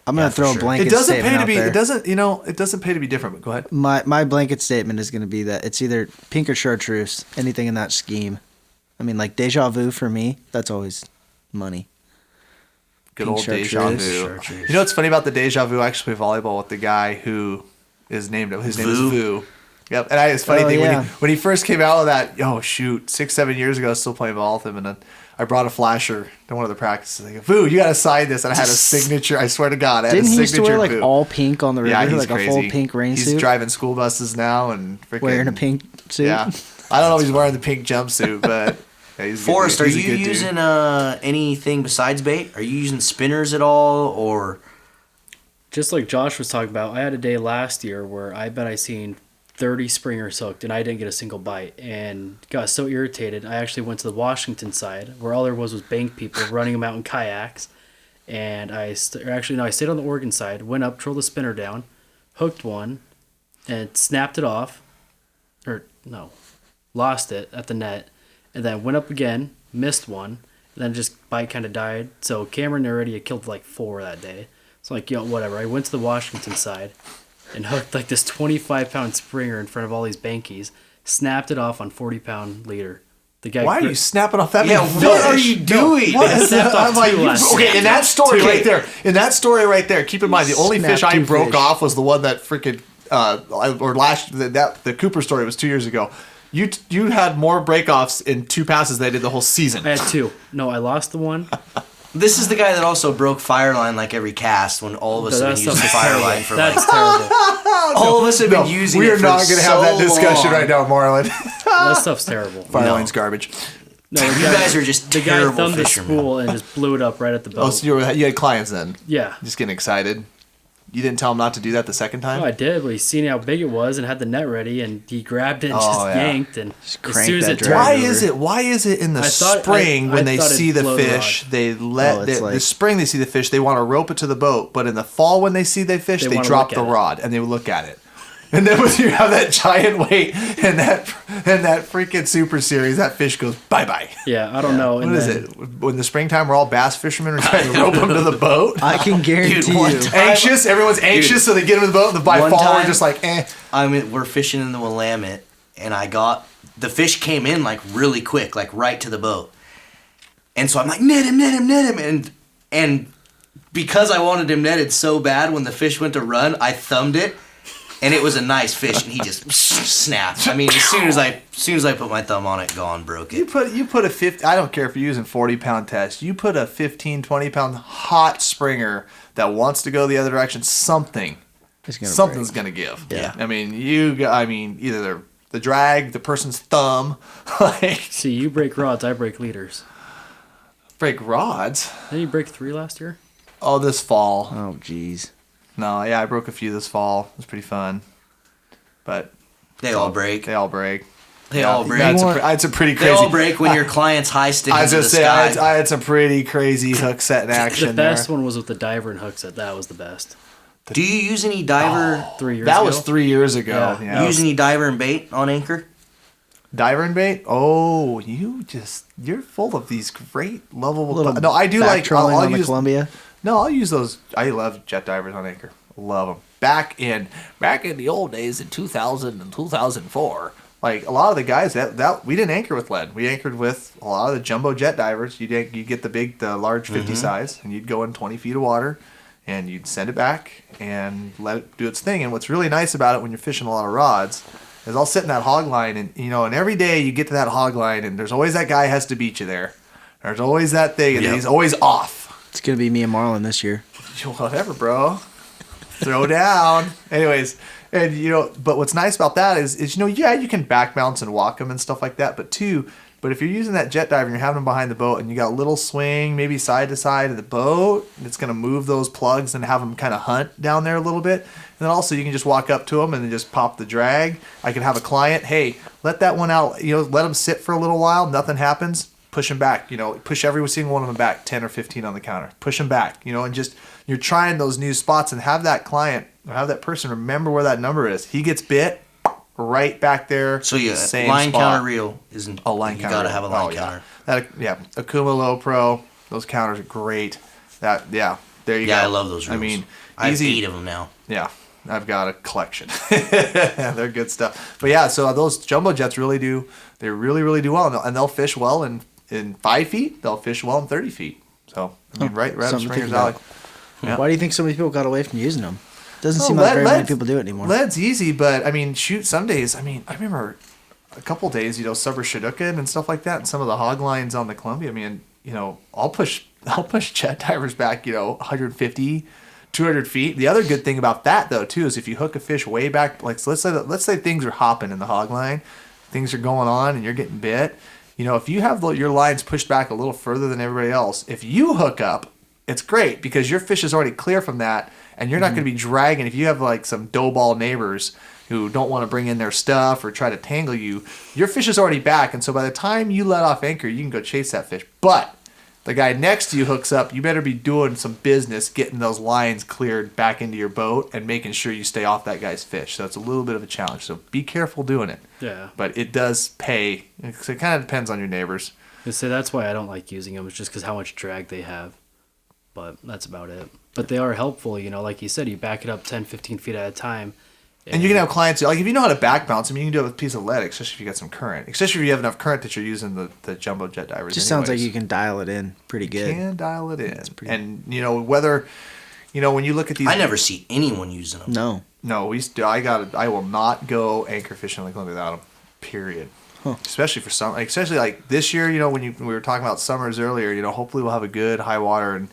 I'm gonna Yeah, for throw sure. a blanket It doesn't statement pay to out be. there. It doesn't. It doesn't pay to be different. But go ahead. My blanket statement is gonna be that it's either pink or chartreuse. Anything in that scheme. I mean, like deja vu for me. That's always money. Good Pink old deja chartreuse. vu. Chartreuse. You know what's funny about the deja vu? I actually play volleyball with the guy who is named. His name is Vu? Vu. Yep. And it's funny Oh, thing yeah. when he first came out of that. Oh shoot, 6-7 years ago, I was still playing ball with him, and then I brought a flasher to one of the practices. I go, Vu, you gotta sign this, and I had a signature. I swear to God, I had Didn't a he signature. used to wear like Vu. all pink on the river, Yeah, he's like crazy. a full pink rain He's suit, driving school buses now and freaking wearing a pink suit? Yeah, I don't know if he's wearing the pink jumpsuit, but yeah, he's a good Forrest, dude. are He's a you good dude. using anything besides bait? Are you using spinners at all, or Just like Josh was talking about, I had a day last year where I bet I seen 30 springers hooked and I didn't get a single bite and got so irritated. I actually went to the Washington side where all there was bank people running them out in kayaks. And I stayed on the Oregon side, went up, trolled the spinner down, hooked one, and snapped it off. Lost it at the net. And then went up again, missed one, and then just bite kind of died. So Cameron already had killed like 4 that day. So like, whatever. I went to the Washington side and hooked like this 25-pound springer in front of all these bankies, snapped it off on 40-pound leader. The guy Why are you snapping off that? Yeah, many what are fish? you doing? What I is snapped that? off I'm like, two last okay, night. in that story Okay. right there, keep in mind the only Snapped fish I two broke fish. off was the one that freaking the Cooper story was 2 years ago. You had more breakoffs in 2 passes than I did the whole season. I had 2. No, I lost the one. this is the guy that also broke Fireline like every cast when all of us have been using Fireline for like That's terrible. all of us have been No, using we it are for not going to have so that discussion long. right now, Marlin. That stuff's terrible. Fireline's garbage. No, the You guys are just the guy terrible thumbed the fishermen. spool and just blew it up right at the boat. Oh, so you had clients then? Yeah. Just getting excited. You didn't tell him not to do that the second time? Oh, I did, but he seen how big it was and had the net ready, and he grabbed it and Oh, just yeah. yanked. And as cranked soon as that it drag. turned, Why is it in the I thought- spring I when they thought it'd see the blow the fish, rod. they let Oh, it's the like- spring they see the fish, they want to rope it to the boat, but in the fall when they see the fish, They they wanna drop look the at it. rod and they look at it. And then when you have that giant weight and that freaking super series, that fish goes bye-bye. yeah, I don't know. What And is then- it? When the springtime we're all bass fishermen are trying to rope them to the boat? I can guarantee one you. time- Anxious, everyone's anxious, so they get into the boat, and by One fall we're time- just like, eh. We're fishing in the Willamette, and the fish came in like really quick, like right to the boat. And so I'm like, net him. And because I wanted him netted so bad, when the fish went to run, I thumbed it, and it was a nice fish, and he just snapped. I mean, as soon as I put my thumb on it, gone, broke You it. put a 50, I don't care if you're using 40-pound test. You put a 15, 20-pound hot springer that wants to go the other direction, something's going to give. Yeah. I mean, either the drag, the person's thumb, like see, you break rods, I break leaders. break rods. Didn't you break 3 last year? Oh, this fall. Oh, jeez. No, yeah, I broke a few this fall. It was pretty fun. But They all break. They all break. They all break. I had some pretty They crazy. all break when your client's high stick I was into gonna the say sky. I had some pretty crazy hook set in action. The best there. one was with the diver and hook set. That was the best. Do you use any diver? 3 years That ago. was 3 years ago. Yeah. Yeah. You use any diver and bait on anchor? Diver and bait? Oh, you're full of these great lovable. Little No, I do back like. trolling I'll on the use. Columbia. No, I'll use those. I love jet divers on anchor. Love them. Back in the old days in 2000 and 2004, Like a lot of the guys that we didn't anchor with lead. We anchored with a lot of the jumbo jet divers. You get the large 50 size, and you'd go in 20 feet of water, and you'd send it back and let it do its thing. And what's really nice about it when you're fishing a lot of rods is I'll sit in that hog line, and and every day you get to that hog line, and there's always that guy has to beat you there. There's always that thing, and he's always off. It's gonna be me and Marlin this year. Whatever, bro. Throw down. Anyways. And, but what's nice about that is you can back bounce and walk them and stuff like that. But if you're using that jet dive and you're having them behind the boat and you got a little swing, maybe side to side of the boat, and it's going to move those plugs and have them kind of hunt down there a little bit. And then also you can just walk up to them and then just pop the drag. I can have a client, hey, let that one out, let them sit for a little while. Nothing happens. Push them back, push every single one of them back 10 or 15 on the counter. Push them back, and just you're trying those new spots and have that client or have that person remember where that number is. He gets bit right back there. So yeah, same line spot. counter reel isn't. Line you counter. gotta have a line counter. Akuma Low Pro. Those counters are great. There you go. Yeah, I love those reels. I mean, I have 8 of them now. Yeah, I've got a collection. They're good stuff. But yeah, so those jumbo jets really do. They really, really do well, and they'll fish well in 5 feet. They'll fish well in 30 feet. So I mean, right up Springer's alley. Yeah. Why do you think so many people got away from using them? Doesn't seem like very many people do it anymore. Lead's easy, but I mean, shoot, some days. I mean, I remember a couple days, summer Chinook and stuff like that, and some of the hog lines on the Columbia. I mean, I'll push jet divers back, 150, 200 feet. The other good thing about that though too is if you hook a fish way back, like so let's say things are hopping in the hog line, things are going on, and you're getting bit. If you have your lines pushed back a little further than everybody else, if you hook up, it's great because your fish is already clear from that, and you're not going to be dragging. If you have like some dough ball neighbors who don't want to bring in their stuff or try to tangle you, your fish is already back, and so by the time you let off anchor, you can go chase that fish. But the guy next to you hooks up, you better be doing some business getting those lines cleared back into your boat and making sure you stay off that guy's fish. So it's a little bit of a challenge. So be careful doing it. Yeah. But it does pay. It kind of depends on your neighbors. I say that's why I don't like using them. It's just because how much drag they have. But that's about it. But they are helpful, like you said, you back it up 10, 15 feet at a time. And you can have clients, like if you know how to back bounce them, you can do it with a piece of lead, especially if you got some current. Especially if you have enough current that you're using the jumbo jet divers. Just sounds like you can dial it in pretty good. You can dial it in. And, whether, when you look at these. I never see anyone using them. No. No, I will not go anchor fishing like Columbia without them, period. Huh. Especially for summer. Especially like this year, when we were talking about summers earlier, hopefully we'll have a good high water and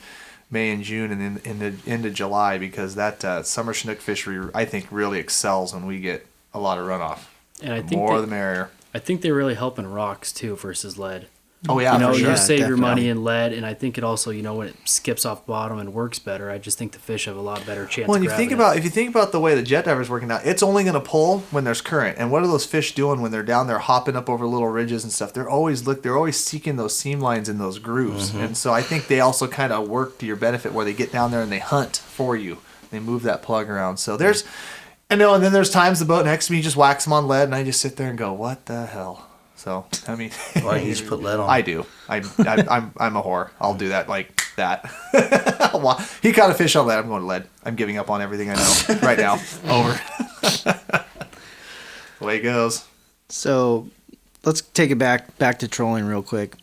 May and June and then into July because that summer Chinook fishery I think really excels when we get a lot of runoff. And I think the more the merrier. I think they really help in rocks too versus lead. Oh yeah, for sure. You save your money in lead, and I think it also when it skips off bottom and works better. I just think the fish have a lot better chance. Well, if you think about the way the jet diver's working out, it's only going to pull when there's current. And what are those fish doing when they're down there hopping up over little ridges and stuff? They're always seeking those seam lines in those grooves. Mm-hmm. And so I think they also kind of work to your benefit where they get down there and they hunt for you. They move that plug around. So there's, and then there's times the boat next to me just whacks them on lead, and I just sit there and go, what the hell? So I mean, why don't you just put lead on? I do. I'm a whore. I'll do that like that. He caught a fish on lead. I'm going to lead. I'm giving up on everything I know right now. Over. Way it goes. So let's take it back to trolling real quick.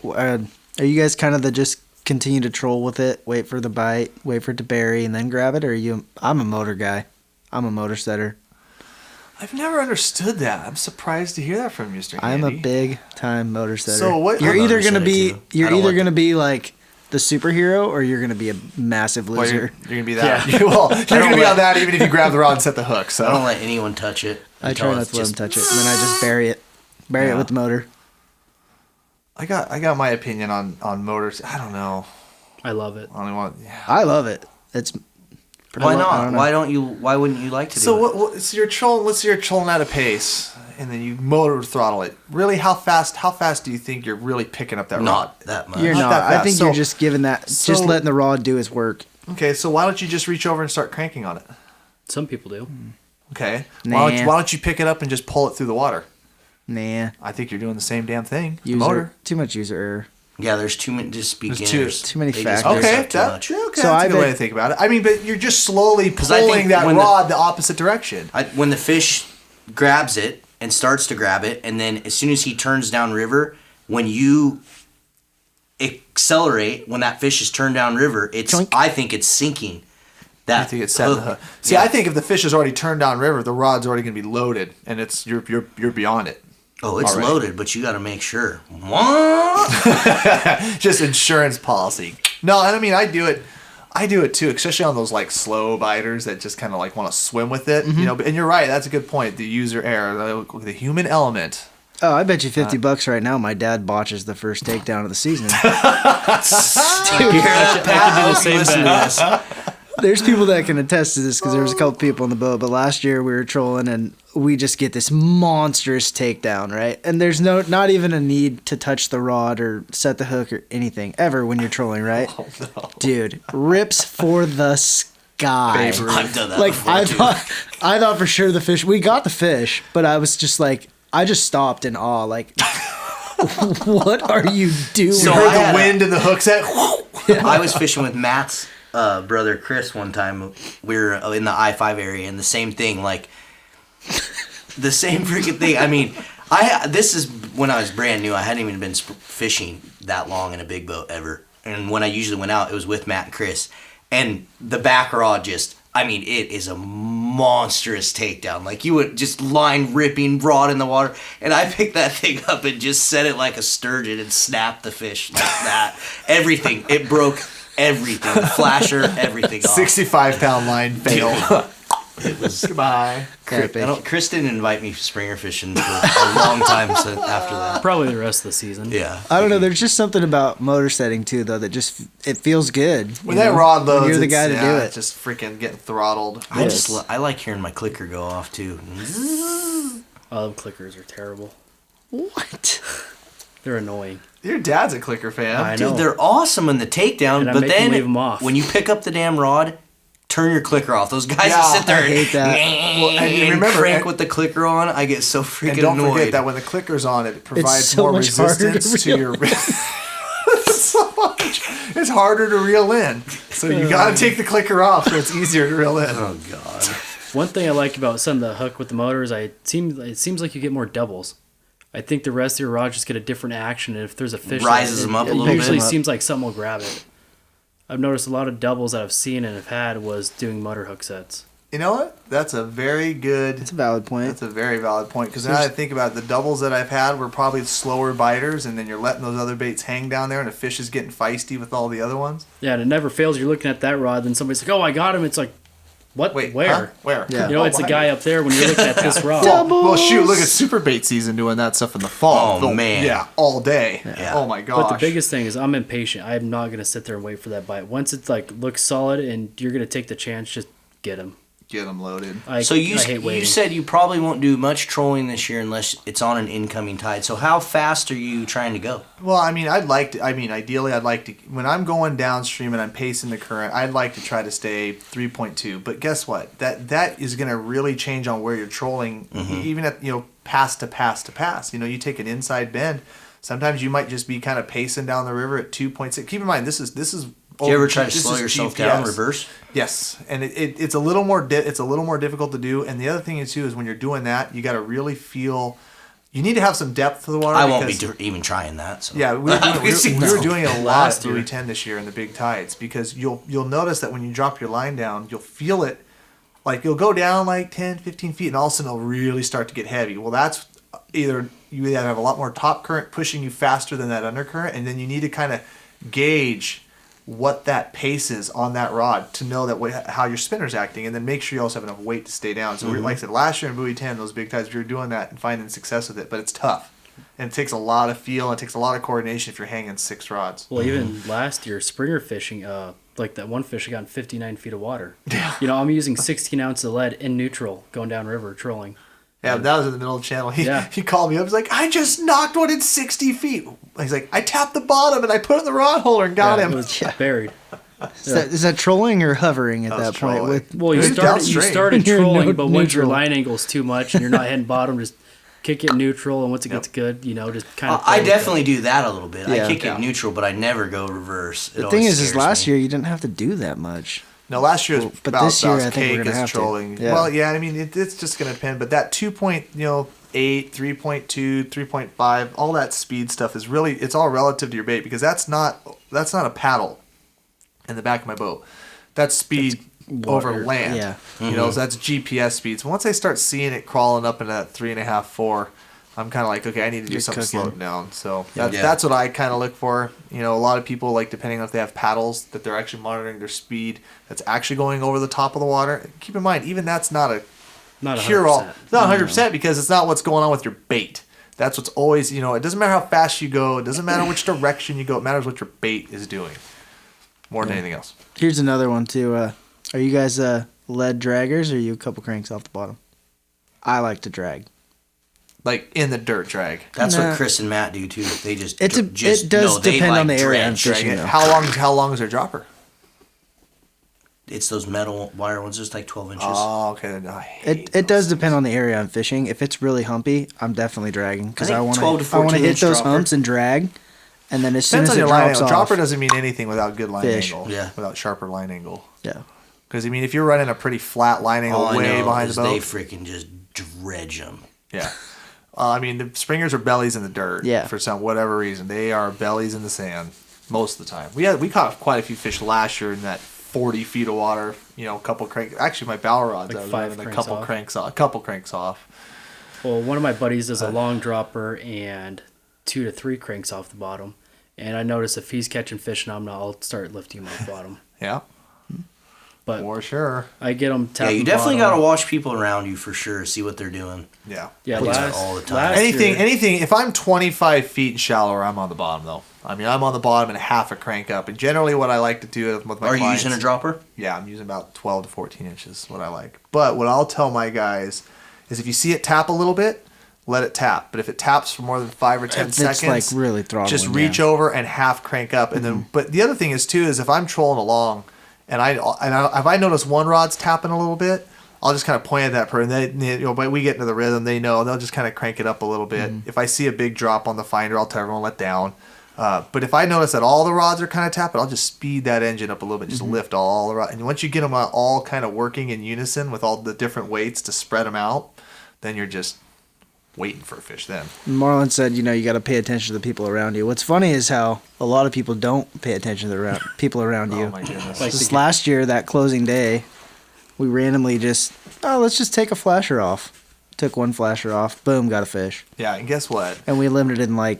Are you guys kind of just continue to troll with it, wait for the bite, wait for it to bury, and then grab it? Or are you? I'm a motor guy. I'm a motor setter. I've never understood that. I'm surprised to hear that from you, Mr. I'm a big time motor setter. So what? You're either gonna be like the superhero, or you're gonna be a massive loser. Well, you're gonna be that. Yeah. You're gonna be on that even if you grab the rod and set the hook. So I don't let anyone touch it. I try not to let them touch it, and then I just bury it with the motor. I got my opinion on motors. I don't know. I love it. I love it. It's. Why not? Why wouldn't you like to do it? So you're trolling. Let's say you're trolling at a pace, and then you motor throttle it. Really, how fast do you think you're really picking up that rod? Not that much. You're not. I think you're just giving just letting the rod do its work. Okay, so why don't you just reach over and start cranking on it? Some people do. Okay. Nah. Why don't you pick it up and just pull it through the water? Nah. I think you're doing the same damn thing. Motor. Too much user error. Yeah, there's too many beginners. Too many factors. Okay, that's a good way to think about it. I mean, but you're just slowly pulling that rod the opposite direction. When the fish grabs it, and starts to grab it, and then as soon as he turns downriver, when you accelerate, when that fish is turned downriver, I think it's sinking. I think it's set in the hook. See, I think if the fish is already turned downriver, the rod's already going to be loaded, and you're beyond it. Oh, it's loaded, but you got to make sure. What? Just insurance policy. No, and I mean, I do it too, especially on those like slow biters that just kind of like want to swim with it. You know, and you're right. That's a good point. The user error, the human element. Oh, I bet you $50 right now. My dad botches the first takedown of the season. Dude, I can do the same bet. There's people that can attest to this because there was a couple people in the boat. But last year we were trolling and we just get this monstrous takedown, right? And there's not even a need to touch the rod or set the hook or anything ever when you're trolling, right? Oh, no. Dude, rips for the sky. I've done that Like before, I thought for sure the fish. We got the fish, but I was just like, I just stopped in awe, like. What are you doing? So you heard the wind and the hook set. I was fishing with Matt's brother Chris one time. We were in the I-5 area, and the same thing, like the same freaking thing. I mean, this is when I was brand new. I hadn't even been fishing that long in a big boat ever. And when I usually went out, it was with Matt and Chris. And the back rod just, I mean, it is a monstrous takedown. Like, you would just line ripping rod in the water. And I picked that thing up and just set it like a sturgeon and snapped the fish like that. Everything. It broke everything. The flasher, everything off. 65-pound line fail. It was Goodbye. Chris didn't invite me springer fishing for a long time after that. Probably the rest of the season. Yeah. I don't know. There's just something about motor setting too, though, that just it feels good. When that rod loads, when you're the guy to do it. It's just freaking getting throttled. I like hearing my clicker go off too. Oh, clickers are terrible. What? They're annoying. Your dad's a clicker fan. I know. Dude, they're awesome in the takedown, And I but make them then leave 'em off. when you pick up the damn rod, turn your clicker off. Those guys that sit there I hate that. and remember, crank with the clicker on. I get so freaking And don't annoyed. forget that when the clicker's on, it provides so more much harder to resistance to reel your. So much. It's harder to reel in, so you got to take the clicker off, so it's easier to reel in. Oh god. One thing I like about setting the hook with the motor is it seems like you get more doubles. I think the rest of your rods just get a different action, and if there's a fish, Rises them up a it little usually bit. seems like something will grab it. I've noticed a lot of doubles that I've seen and have had was doing motor hook sets. You know what? That's a very good. It's a valid point. That's a very valid point, because now that I think about it, the doubles that I've had were probably slower biters, and then you're letting those other baits hang down there, and the fish is getting feisty with all the other ones. Yeah, and it never fails. You're looking at that rod, then somebody's like, "Oh, I got him." It's like, what? Wait, where? huh? Where? Yeah. You know, it's the guy up there when you're looking at this rod. Well, shoot, look at super bait season doing that stuff in the fall. Oh, man. Yeah, all day. Yeah. Oh my gosh. But the biggest thing is I'm impatient. I'm not gonna sit there and wait for that bite. Once it's like looks solid and you're gonna take the chance, just get him. Get them loaded. So I hate waiting. you said you probably won't do much trolling this year unless it's on an incoming tide. So how fast are you trying to go? Well, I mean, ideally, I'd like to, when I'm going downstream and I'm pacing the current, I'd like to try to stay 3.2. But guess what? That is going to really change on where you're trolling, even at, pass to pass to pass. You take an inside bend. Sometimes you might just be kind of pacing down the river at 2.6. Keep in mind, this is. Do you ever try to slow yourself down, reverse? Yes, and it's a little more difficult to do. And the other thing is too is when you're doing that, you got to really feel. You need to have some depth to the water. I won't be even trying that. So. Yeah, we were doing it a lot Last at Buoy year. 10 this year in the big tides, because you'll notice that when you drop your line down, you'll feel it, like you'll go down like 10, 15 feet, and all of a sudden it'll really start to get heavy. Well, that's you either have a lot more top current pushing you faster than that undercurrent, and then you need to kind of gauge what that pace is on that rod to know that how your spinner's acting, and then make sure you also have enough weight to stay down. So like I said, last year in Buoy 10, those big tides, we were doing that and finding success with it, but it's tough. And it takes a lot of feel, and it takes a lot of coordination if you're hanging 6 rods. Well, even last year, springer fishing, like that one fish I got in 59 feet of water. Yeah. I'm using 16 ounces of lead in neutral going down river trolling. Yeah, that was in the middle of the channel. He called me up. He's like, I just knocked one in 60 feet. He's like, I tapped the bottom and I put it in the rod holder and got him. It was buried. Is that trolling or hovering at that point? trolling. Well, you It's started You're trolling, but once your neutral. line angle's too much and you're not hitting bottom, just kick it neutral, and once it gets good, just kind of. I definitely do that a little bit. Yeah. I kick it neutral, but I never go reverse. The thing is last year you didn't have to do that much. No, last year was But about this year as I think we're cake gonna as have to. trolling. Yeah. Well, yeah, I mean, it's just going to depend. But that 2.3 3.2, 3.5, all that speed stuff is really, it's all relative to your bait, because that's not a paddle in the back of my boat. That's speed over land. Yeah. You know, so that's GPS speeds. Once I start seeing it crawling up in that 3.5, 4, I'm kind of like, okay, I need to do something to slow it down. So that's what I kind of look for. You know, a lot of people, like, depending on if they have paddles, that they're actually monitoring their speed that's actually going over the top of the water. Keep in mind, even that's not a cure-all. Not 100%, because it's not what's going on with your bait. That's what's always, you know, it doesn't matter how fast you go. It doesn't matter which direction you go. It matters what your bait is doing more than anything else. Here's another one, too. Are you guys lead draggers, or are you a couple cranks off the bottom? I like to drag. Like in the dirt drag. That's what Chris and Matt do too. They just it does depend on the area I'm fishing. How long is their dropper? It's those metal wire ones, just like 12 inches. Oh, okay. It does depend on the area I'm fishing. If it's really humpy, I'm definitely dragging, because I want to hit those humps and drag. And then as soon as it drops off, dropper doesn't mean anything without good line angle. Yeah. Without sharper line angle. Yeah. Because I mean, if you're running a pretty flat line angle way behind the boat, they freaking just dredge them. Yeah. I mean, the springers are bellies in the dirt. Yeah. For whatever reason, they are bellies in the sand most of the time. We caught quite a few fish last year in that 40 feet of water. You know, a couple cranks. Actually, my bow rods. Like I was 5 running cranks a couple cranks off. Well, one of my buddies is a long dropper and 2 to 3 cranks off the bottom. And I notice if he's catching fish and I'm not, I'll start lifting him off the bottom. Yeah. But for sure. I get them tapping. Yeah, you definitely got to watch people around you for sure. See what they're doing. Yeah. Yeah, all the time. Anything. If I'm 25 feet and shallower, I'm on the bottom though. I mean, I'm on the bottom and half a crank up. And generally, what I like to do with my clients. Are you using a dropper? Yeah, I'm using about 12 to 14 inches. What I like. But what I'll tell my guys is, if you see it tap a little bit, let it tap. But if it taps for more than 5 or 10 seconds, it's like really throttling. Just reach over and half crank up, and then. But the other thing is too is, if I'm trolling along, and if I notice one rod's tapping a little bit, I'll just kind of point at that person. But we get into the rhythm, they know, and they'll just kind of crank it up a little bit. If I see a big drop on the finder, I'll tell everyone let down. But if I notice that all the rods are kind of tapping, I'll just speed that engine up a little bit, just lift all the rods. And once you get them all kind of working in unison with all the different weights to spread them out, then you're just waiting for a fish then. Marlin said, you got to pay attention to the people around you. What's funny is how a lot of people don't pay attention to the people around you. Oh my goodness. Just last year, that closing day, we randomly let's just take a flasher off. Took one flasher off. Boom, got a fish. Yeah, and guess what? And we limited in a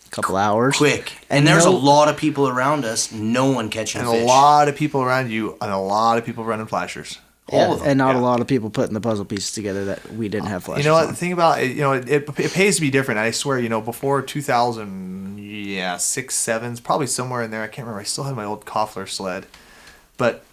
couple hours. Quick. And there's a lot of people around us, no one catching and fish. A lot of people around you, and a lot of people running flashers. All of them. And not a lot of people putting the puzzle pieces together that we didn't have flashers. You know what? The thing about it, it pays to be different. I swear, before 2006, 7, probably somewhere in there. I can't remember. I still had my old Koffler sled, but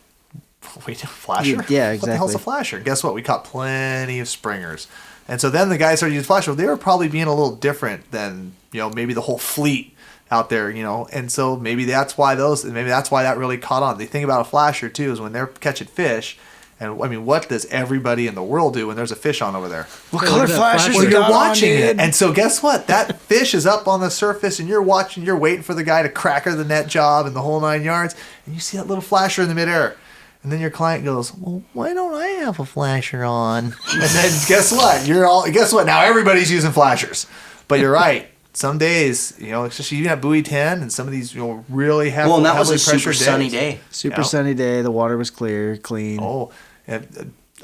we did a flasher. Yeah, exactly. What the hell's a flasher? Guess what? We caught plenty of springers, and so then the guys started using flasher. They were probably being a little different than maybe the whole fleet out there, and so maybe that's why that really caught on. The thing about a flasher too is when they're catching fish. And I mean, what does everybody in the world do when there's a fish on over there? What color flashes? Well, you're watching it, and so guess what? That fish is up on the surface, and you're waiting for the guy to crack her the net job and the whole 9 yards, and you see that little flasher in the midair, and then your client goes, "Well, why don't I have a flasher on?" And then guess what? Guess what? Now everybody's using flashers, but you're right. Some days, especially even at Buoy 10 and some of these, really heavy. Well, and that was a super sunny day. Sunny day. The water was clear, clean. Oh.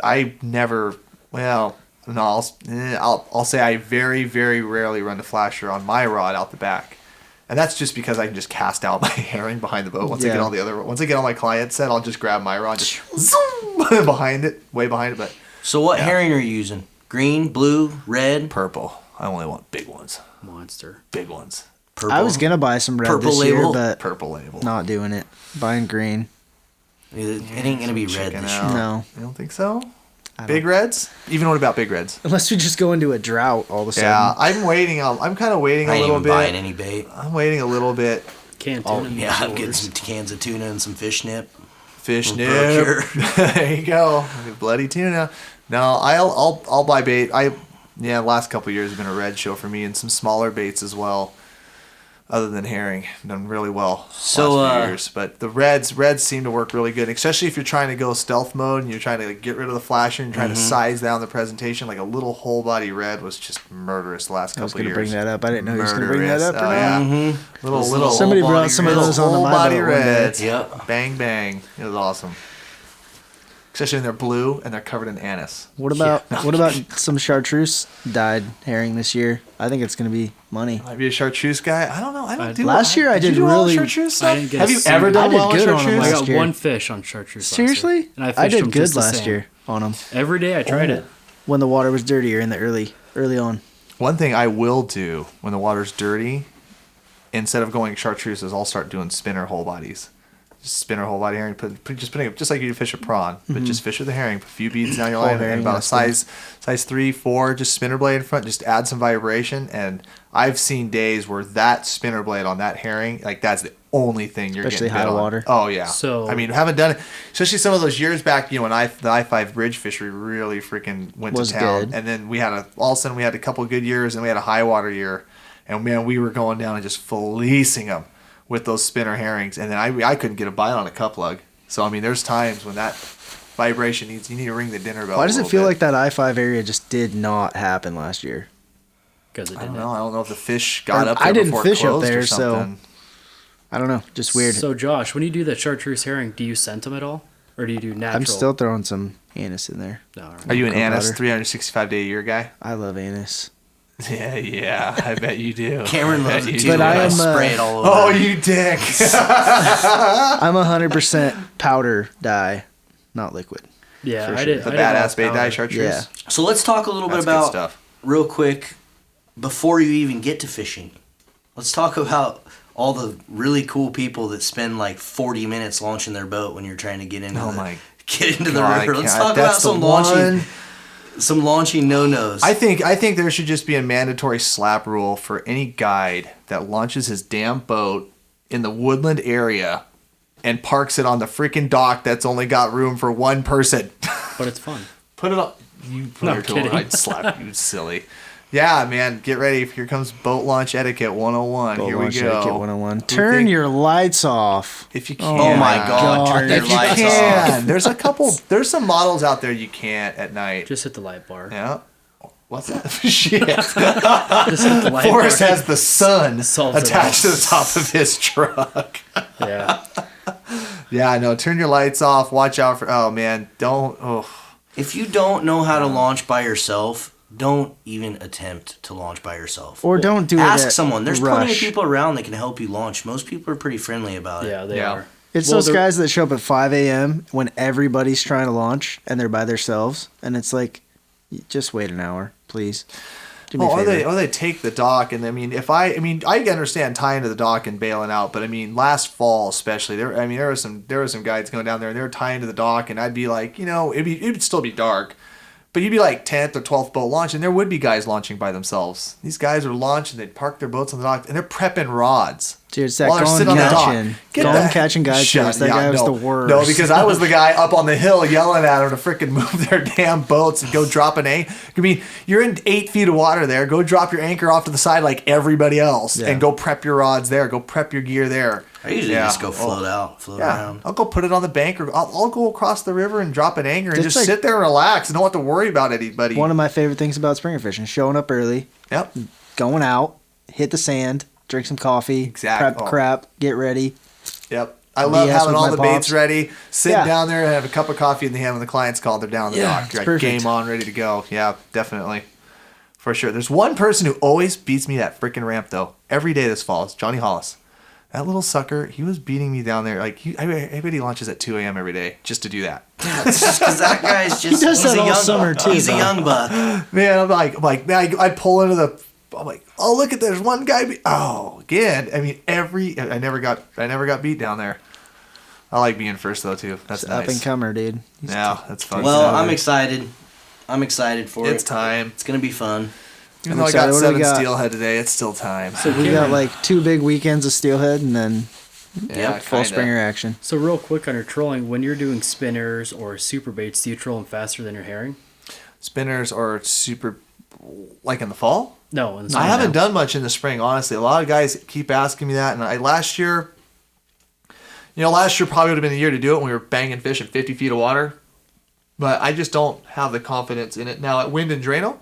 I never. Well, no. I'll say I very, very rarely run the flasher on my rod out the back, and that's just because I can just cast out my herring behind the boat. Once I get on my client set, I'll just grab my rod, just zoom way behind it. But so, what herring are you using? Green, blue, red, purple. I only want big ones. Monster. Big ones. Purple. I was gonna buy some red purple this label. year, but purple label. Not doing it. Buying green. It ain't gonna be red this year. No. You don't think so? Big reds? Even what about big reds? Unless we just go into a drought all of a sudden. Yeah, I'm waiting. I'm kind of waiting a little bit. I ain't even buying any bait. I'm waiting a little bit. Canned tuna. Yeah, I'm getting some cans of tuna and some fish nip. Fish nip. There you go. Bloody tuna. No, I'll buy bait. The last couple of years have been a red show for me, and some smaller baits as well. other than herring. Done really well So, last few years. But the reds seem to work really good, especially if you're trying to go stealth mode and you're trying to get rid of the flasher and trying to size down the presentation. Like a little whole body red was just murderous the last I was couple going of to years. bring that up. I didn't know he was going to bring that Murderous. up. Or Oh, not. yeah. Little Somebody whole brought body some of red. those on whole my body boat one day. reds. Yep. Bang bang. It was awesome. Especially when they're blue and they're covered in anise. What about some chartreuse dyed herring this year? I think it's going to be money. Might be a chartreuse guy. I don't know. I don't do Last year I did did you do well on really- chartreuse I stuff? didn't get Have a you single- ever done I did well on good on 'em chartreuse? I last got year. one fish on chartreuse. last Seriously? year, and I I fished did them good just the last same. year on them Every day I tried it. when the water was dirtier in the early on. One thing I will do when the water's dirty, instead of going chartreuse, is I'll start doing spinner whole bodies. Just spinner whole body herring, just like you fish a prawn, but just fish with a herring. Put a few beads down your line, herring, and about a that's size 3, 4, just spinner blade in front. Just add some vibration, and I've seen days where that spinner blade on that herring, like that's the only thing you're Especially getting bit high on. water. Oh yeah. So- I mean, haven't done it, especially some of those years back. You know, when the I-5 bridge fishery really freaking went Was to town, good. and then all of a sudden we had a couple of good years, and we had a high water year, and man, we were going down and just fleecing them with those spinner herrings, and then I couldn't get a bite on a cup lug. So I mean, there's times when that vibration you need to ring the dinner bell. Why does a it little feel bit. like that I-5 area just did not happen last year? Because it I don't didn't. know. I don't know if the fish got up there I didn't before fish it up closed there, or so- something. I don't know. Just weird. So Josh, when you do the chartreuse herring, do you scent them at all, or do you do natural? I'm still throwing some anise in there. No, all right. Are you an Cold anise water. 365 day a year guy? I love anise. Yeah. I bet you do. Cameron loves it too. But I am, spray it all over. Oh, you dick! I'm 100% powder dye, not liquid. Yeah, For I sure. did. The I did badass all bait dye powder. chartreuse. Yeah. So let's talk a little That's bit good about, stuff. real quick, before you even get to fishing. Let's talk about all the really cool people that spend like 40 minutes launching their boat when you're trying to get into Oh the, my get into God, I the river. Let's can't- talk about that's the some one- launching, some launching no-nos. I think there should just be a mandatory slap rule for any guide that launches his damn boat in the woodland area and parks it on the freaking dock that's only got room for one person. But it's fun. Put it on. You put No, your tool. kidding. I'd slap you, silly. Yeah, man, get ready. Here comes boat launch etiquette 101. Boat Here we launch go. etiquette 101. Who Turn think- your lights off. If you Oh can. oh my God, turn your If you lights can. off. There's some models out there you can't at night. Just hit the light bar. Yeah. What's that? Shit. Just hit the light Forrest bar. has the sun Solves it attached all. to the top of his truck. Yeah. Yeah, I know. Turn your lights off. Watch out for. Oh man, don't. Oh, If you don't know how to launch by yourself, don't even attempt to launch by yourself. Or don't do it Ask at someone. There's plenty of rush. people around that can help you launch. Most people are pretty friendly about it. Yeah, they Yeah. are. It's Well, those they're- guys that show up at 5 a.m. when everybody's trying to launch and they're by themselves. And it's like, just wait an hour, please. Do me a or favor. they take the dock, and I mean, I understand tying to the dock and bailing out, but I mean, last fall especially, there were some guides going down there, and they were tying to the dock, and I'd be like, it'd still be dark, but you'd be like 10th or 12th boat launch, and there would be guys launching by themselves. These guys are launching, they'd park their boats on the dock, and they're prepping rods. Dude, it's that while they're gone sitting on the dock. catching. Get Gone the- catching guy Shut- chase. That yeah, guy was no. the worst. No, because I was the guy up on the hill yelling at them to freaking move their damn boats and go drop an anchor. I mean, you're in 8 feet of water there. Go drop your anchor off to the side like everybody else, Yeah. and go prep your rods there. Go prep your gear there. I usually Yeah. just go float Yeah, around. I'll go put it on the bank, or I'll go across the river and drop an anchor and It's just like- sit there and relax and don't have to worry about anybody. One of my favorite things about springer fishing, showing up early, Yep. going out, hit the sand, drink some coffee, Exact- prep oh. crap, get ready. Yep. I love BS having with all my the pops. baits ready, sit Yeah. down there and have a cup of coffee in the hand when the client's called. They're down on the Yeah, dock. it's You're like, perfect. game on, ready to go. Yeah, definitely. For sure. There's one person who always beats me that freaking ramp, though. Every day this fall. It's Johnny Hollis. That little sucker, he was beating me down there. Like, I bet he launches at 2 a.m. every day just to do that. Because that guy's just does he's that a all young summer, too, He's a though. young buck. Man, I'm like, man, I pull into the. I'm like, oh, look at there's one guy. Again. I mean, I never got beat down there. I like being first though too. That's It's up and nice. comer, dude. Yeah, that's fun. Well, I'm excited. I'm excited for it. It's time. It's gonna be fun. Even I'm though I excited. got What do 7 we got? steelhead today, it's still time. So We got like 2 big weekends of steelhead and then yeah, full kinda. springer action. So real quick on your trolling, when you're doing spinners or super baits, do you troll them faster than your herring? Spinners are super, like in the fall. No, I haven't done much in the spring, honestly. A lot of guys keep asking me that, and last year probably would have been the year to do it when we were banging fish in 50 feet of water. But I just don't have the confidence in it. Now, at Wind and Drano,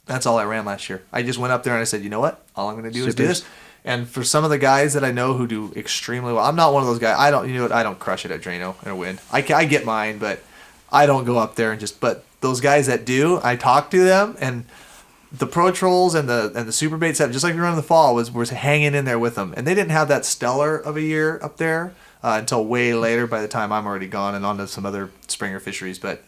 that's all I ran last year. I just went up there and I said, you know what? All I'm going to do is do this. And for some of the guys that I know who do extremely well, I'm not one of those guys. I don't crush it at Drano or Wind. I get mine, but I don't go up there and just. But those guys that do, I talk to them, and the Pro Trolls and the super bait set, just like we run in the fall, was hanging in there with them, and they didn't have that stellar of a year up there until way later. By the time I'm already gone and on to some other Springer fisheries, but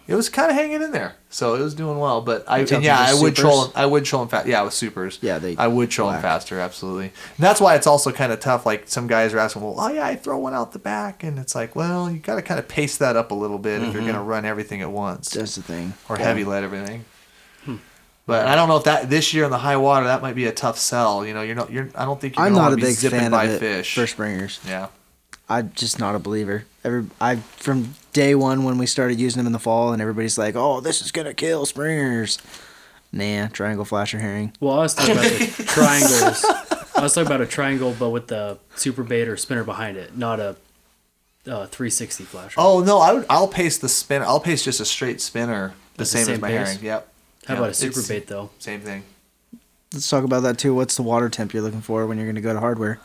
it was kind of hanging in there, so it was doing well. But I would troll them fast. Yeah, with supers. Yeah, I would troll them faster, absolutely. And that's why it's also kind of tough. Like some guys are asking, well, oh yeah, I throw one out the back, and it's like, well, you got to kind of pace that up a little bit if you're going to run everything at once. That's the thing. Or heavy lead everything. But I don't know if that this year in the high water that might be a tough sell. I don't think you're going to be zipping by fish for springers. Yeah. I'm just not a believer. From day one when we started using them in the fall, and everybody's like, "Oh, this is gonna kill springers." Nah, triangle flasher herring. Well, I was talking about the triangles. I was talking about a triangle, but with the super bait or spinner behind it, not a 360 flasher. Oh no, I'll pace the spinner. I'll pace just a straight spinner, the same as my herring. Yep. How about a super bait though? Same thing. Let's talk about that too. What's the water temp you're looking for when you're gonna go to hardware?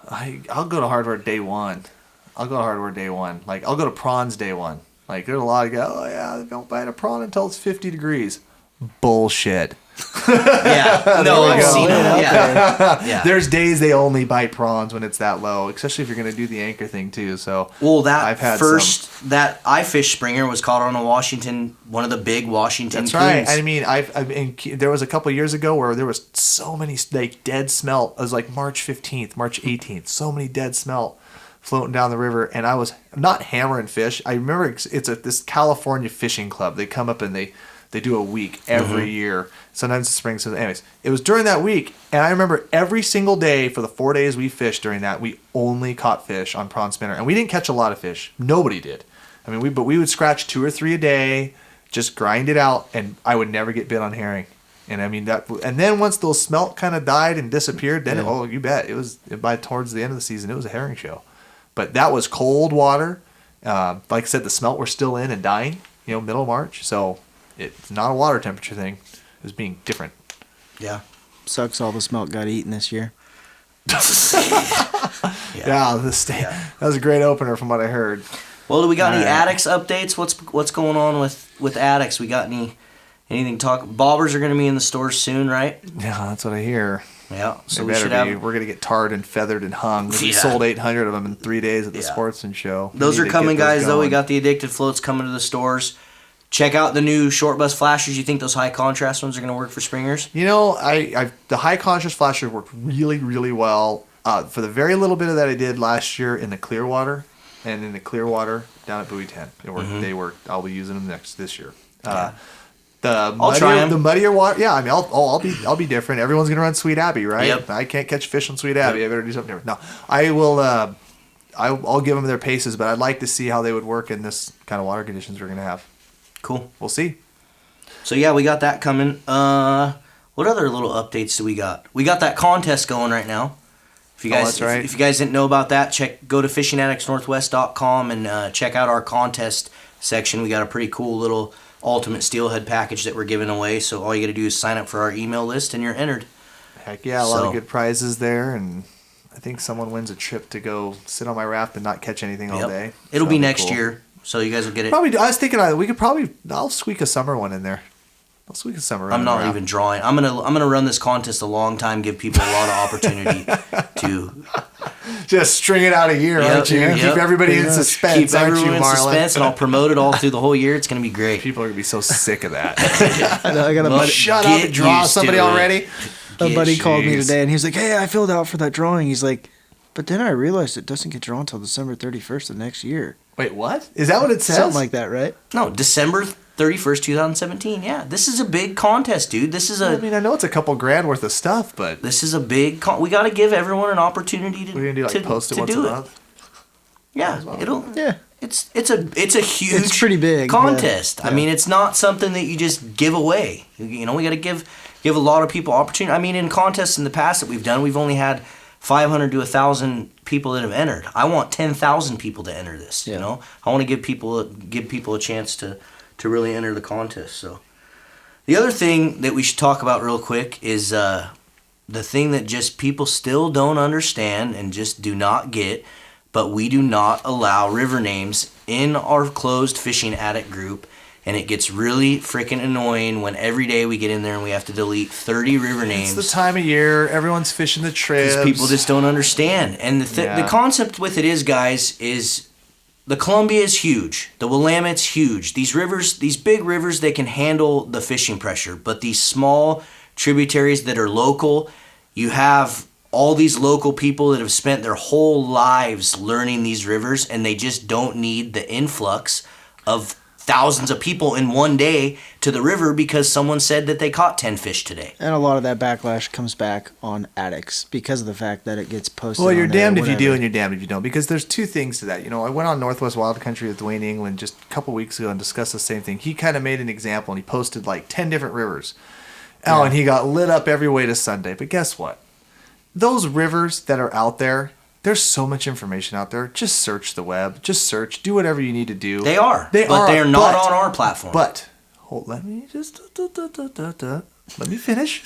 I'll go to hardware day one. Like, I'll go to prawns day one. Like, there's a lot of guys, oh yeah, don't bite a prawn until it's 50 degrees. Bullshit. Yeah. No, I've seen it. Yeah. There's days they only bite prawns when it's that low, especially if you're going to do the anchor thing too. So, that I fish Springer was caught on one of the big Washington. That's right. I mean, there was a couple of years ago where there was so many dead smelt. It was like March 15th, March 18th. So many dead smelt floating down the river, and I was not hammering fish. I remember it's this California fishing club. They come up and they do a week every year. Sometimes it's spring. So anyways, it was during that week, and I remember every single day for the 4 days we fished during that, we only caught fish on prawn spinner, and we didn't catch a lot of fish. Nobody did. I mean, we would scratch 2 or 3 a day, just grind it out, and I would never get bit on herring. And I mean and then once those smelt kind of died and disappeared, then you bet by towards the end of the season it was a herring show. But that was cold water. Like I said, the smelt were still in and dying, middle of March. So it's not a water temperature thing. It was being different. Yeah. Sucks all the smelt got eaten this year. That was a great opener from what I heard. Well, do we got any addicts updates? What's going on with addicts? We got anything to talk? Bobbers are going to be in the stores soon, right? Yeah, that's what I hear. Yeah, so we're going to get tarred and feathered and hung. We sold 800 of them in 3 days at the Sportsman Show. Those are coming, guys, though. We got the Addicted floats coming to the stores. Check out the new short bus flashers. You think those high contrast ones are going to work for springers? The high contrast flashers worked really, really well. For the very little bit of that I did last year in the Clearwater and in the Clearwater down at Buoy 10. It worked. They worked. I'll be using them this year. The muddier water. Yeah, I mean, I'll be different. Everyone's gonna run Sweet Abbey, right? Yep. I can't catch fish on Sweet Abbey. I better do something different. No, I will. I'll give them their paces, but I'd like to see how they would work in this kind of water conditions we're gonna have. Cool. We'll see. So yeah, we got that coming. What other little updates do we got? We got that contest going right now. If you guys, that's right. If you guys didn't know about that, go to fishingaddictsnorthwest.com and check out our contest section. We got a pretty cool little ultimate steelhead package that we're giving away. So all you got to do is sign up for our email list and you're entered. Heck yeah, a lot of good prizes there, and I think someone wins a trip to go sit on my raft and not catch anything all day. It'll be next year, so you guys will get it. Probably. I was thinking I'll squeak a summer one in there. I'll squeak a summer. I'm not even drawing. I'm gonna run this contest a long time, give people a lot of opportunity to just string it out a year, aren't you? Keep everybody in suspense, keep everyone in suspense, and I'll promote it all through the whole year. It's gonna be great. People are gonna be so sick of that. I know, I got a buddy. Shut up and draw somebody already. A buddy called me today, and he was like, "Hey, I filled out for that drawing." He's like, "But then I realized it doesn't get drawn until December 31st of next year." Wait, what? Is that what it says? Something like that, right? No, December 31st, 2017. Yeah, this is a big contest, dude. This is I know it's a couple grand worth of stuff, but this is a big. We got to give everyone an opportunity to. We're gonna do post it once a month. Yeah, It's a huge, It's pretty big, contest. yeah. I mean, it's not something that you just give away. You know, we got to give a lot of people opportunity. I mean, in contests in the past that we've done, we've only had 500 to 1,000 people that have entered. I want 10,000 people to enter this. Yeah. You know, I want to give people a chance to really enter the contest. So, the other thing that we should talk about real quick is the thing that just people still don't understand and just do not get. But we do not allow river names in our closed fishing addict group, and it gets really freaking annoying when every day we get in there and we have to delete 30 river names. It's the time of year. Everyone's fishing the trips. Because people just don't understand. And the concept with it is, guys, is the Columbia is huge. The Willamette's huge. These rivers, these big rivers, they can handle the fishing pressure. But these small tributaries that are local, you have all these local people that have spent their whole lives learning these rivers, and they just don't need the influx of thousands of people in one day to the river because someone said that they caught 10 fish today. And a lot of that backlash comes back on addicts because of the fact that it gets posted. Well, you're on there, damned if you do whatever. and you're damned if you don't, because there's two things to that. You know, I went on Northwest Wild Country with Dwayne England just a couple weeks ago and discussed the same thing. He kind of made an example, and he posted like 10 different rivers. Oh, Yeah. and he got lit up every way to Sunday. But guess what? Those rivers that are out there, there's so much information out there. Just search the web. Just search. Do whatever you need to do. They are. But they're not on our platform. But let me just let me finish.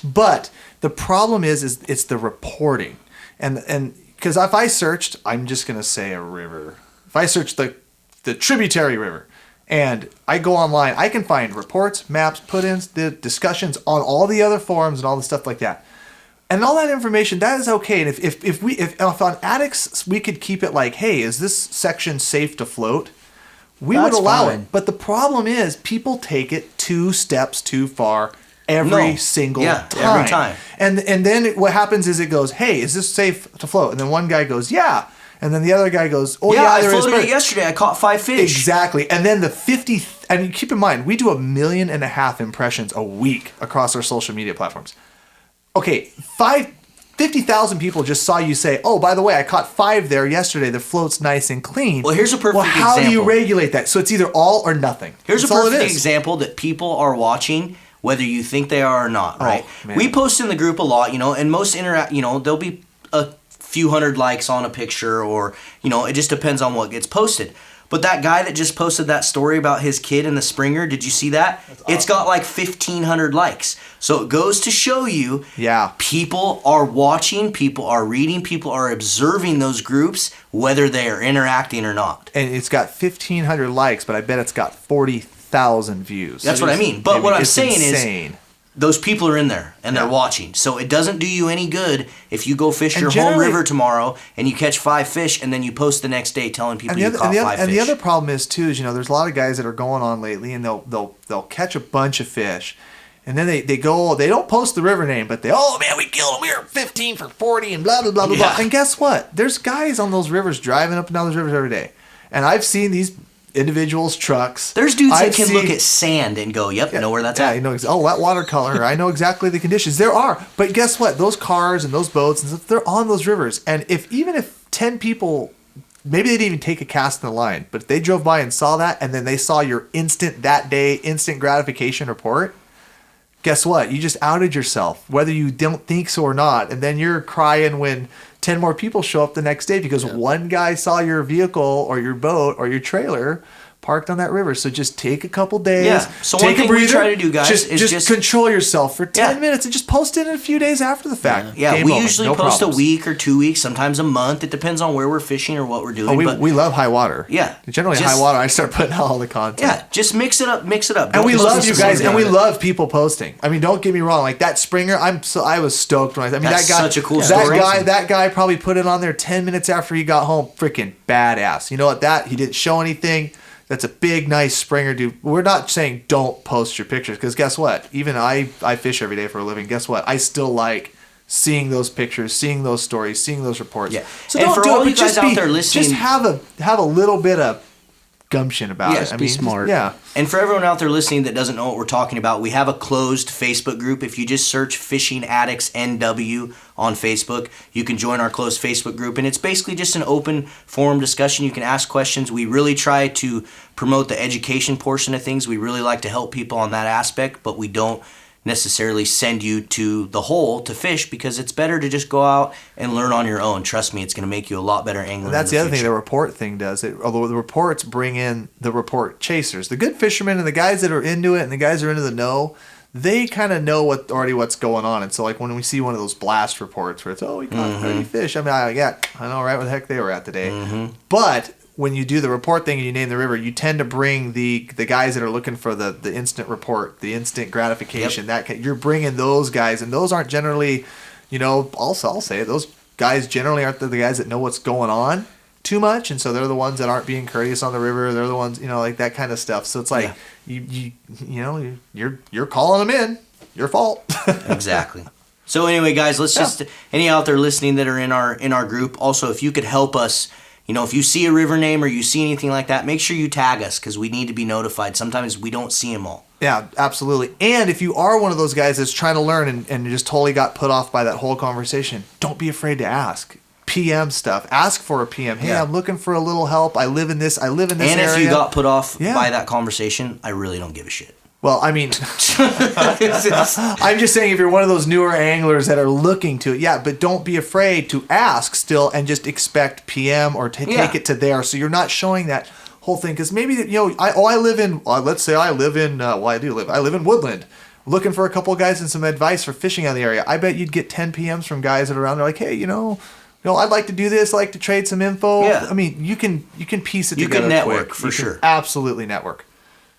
But the problem is it's the reporting, and because if I searched, I'm just gonna say a river. If I search the tributary river, and I go online, I can find reports, maps, put-ins, the discussions on all the other forums and all the stuff like that. And all that information, that is okay. And if on addicts we could keep it like, hey, is this section safe to float? We would That's allow fine. it. But the problem is people take it 2 steps too far every single time. Every time. And then what happens is it goes, hey, is this safe to float? And then one guy goes, yeah. And then the other guy goes, oh yeah, I there is. floated it yesterday. I caught 5 fish. Exactly. And then the 50, and keep in mind, we do 1.5 million impressions a week across our social media platforms. Okay, 50,000 people just saw you say, oh, by the way, I caught 5 there yesterday. The float's nice and clean. Well, here's a perfect example. Well, how do you regulate that? So it's either all or nothing. Here's That's a all it perfect is. example that people are watching, whether you think they are or not, right? Man. We post in the group a lot, you know, and most there'll be a few hundred likes on a picture, or, you know, it just depends on what gets posted. But that guy that just posted that story about his kid and the Springer, did you see that? It's got like 1,500 likes. So it goes to show you, people are watching, people are reading, people are observing those groups, whether they are interacting or not. And it's got 1,500 likes, but I bet it's got 40,000 views. That's what I mean. But what I'm saying insane. is, those people are in there and they're watching. So it doesn't do you any good if you go fish your home river tomorrow and you catch 5 fish and then you post the next day telling people you caught 5 fish. And the other problem is too, is, you know, there's a lot of guys that are going on lately and they'll catch a bunch of fish, and then they don't post the river name, but man, we killed them. We were 15 for 40 and blah blah blah blah blah. And guess what? There's guys on those rivers driving up and down those rivers every day, and I've seen these individuals' trucks. There's dudes that can look at sand and go, yep, know where that's at. Yeah, you know, that watercolor. I know exactly the conditions. There are. But guess what? Those cars and those boats, and stuff, they're on those rivers. And even if 10 people, maybe they didn't even take a cast in the line, but if they drove by and saw that, and then they saw your instant gratification report, guess what? You just outed yourself, whether you don't think so or not. And then you're crying when 10 more people show up the next day because one guy saw your vehicle or your boat or your trailer parked on that river. So just take a couple days. Yeah. So take one thing a breather, we try to do, guys, is just control yourself for 10 minutes and just post it in a few days after the fact. Yeah, Game we over. usually No post problems. a week or 2 weeks, sometimes a month. It depends on where we're fishing or what we're doing. Oh, we love high water. Yeah. Generally, Just- high water, I start putting out all the content. Yeah, just mix it up. And Don't we post love the you same guys, thing. and we love people posting. I mean, don't get me wrong. Like that Springer, I was stoked when I mean, That's that guy, such a cool that story. that guy probably put it on there 10 minutes after he got home. Freaking badass. You know what? He didn't show anything. That's a big, nice Springer, dude. We're not saying don't post your pictures, because guess what? Even I fish every day for a living. Guess what? I still like seeing those pictures, seeing those stories, seeing those reports. Yeah. So And don't for do all it. you guys out there listening- just have a little bit of gumption about Yeah, it. just be smart. Yeah. And for everyone out there listening that doesn't know what we're talking about, we have a closed Facebook group. If you just search Fishing Addicts NW on Facebook, you can join our closed Facebook group. And it's basically just an open forum discussion. You can ask questions. We really try to promote the education portion of things. We really like to help people on that aspect, but we don't necessarily send you to the hole to fish, because it's better to just go out and learn on your own. Trust me, it's going to make you a lot better angler. That's in the other thing future. the report thing does. Although the reports bring in the report chasers, the good fishermen and the guys that are into it and the guys that are into the know, they kind of know what's going on. And so like when we see one of those blast reports where it's, oh, we caught 30 fish. I mean, I know right where the heck they were at today. But when you do the report thing and you name the river, you tend to bring the guys that are looking for the instant report, the instant gratification. You're bringing those guys, and those aren't generally, I'll say it, those guys generally aren't the guys that know what's going on too much, and so they're the ones that aren't being courteous on the river. They're the ones, like that kind of stuff. So it's like you're calling them in. Your fault. Exactly. So anyway, guys, let's just any out there listening that are in our group. Also, if you could help us, if you see a river name or you see anything like that, make sure you tag us, because we need to be notified. Sometimes we don't see them all. Yeah, absolutely. And if you are one of those guys that's trying to learn and just totally got put off by that whole conversation, don't be afraid to ask. PM stuff. Ask for a PM. Hey, I'm looking for a little help. I live in this And area. if you got put off by that conversation, I really don't give a shit. Well, I mean, I'm just saying if you're one of those newer anglers that are looking to it, but don't be afraid to ask still and just expect PM or to take it to there. So you're not showing that whole thing. Because maybe, I live in, let's say I live in, I live in Woodland, looking for a couple of guys and some advice for fishing out of the area. I bet you'd get 10 PMs from guys that are around there like, hey, I'd like to do this, I'd like to trade some info. Yeah. I mean, you can piece it together. You can network quick. for sure. Absolutely network.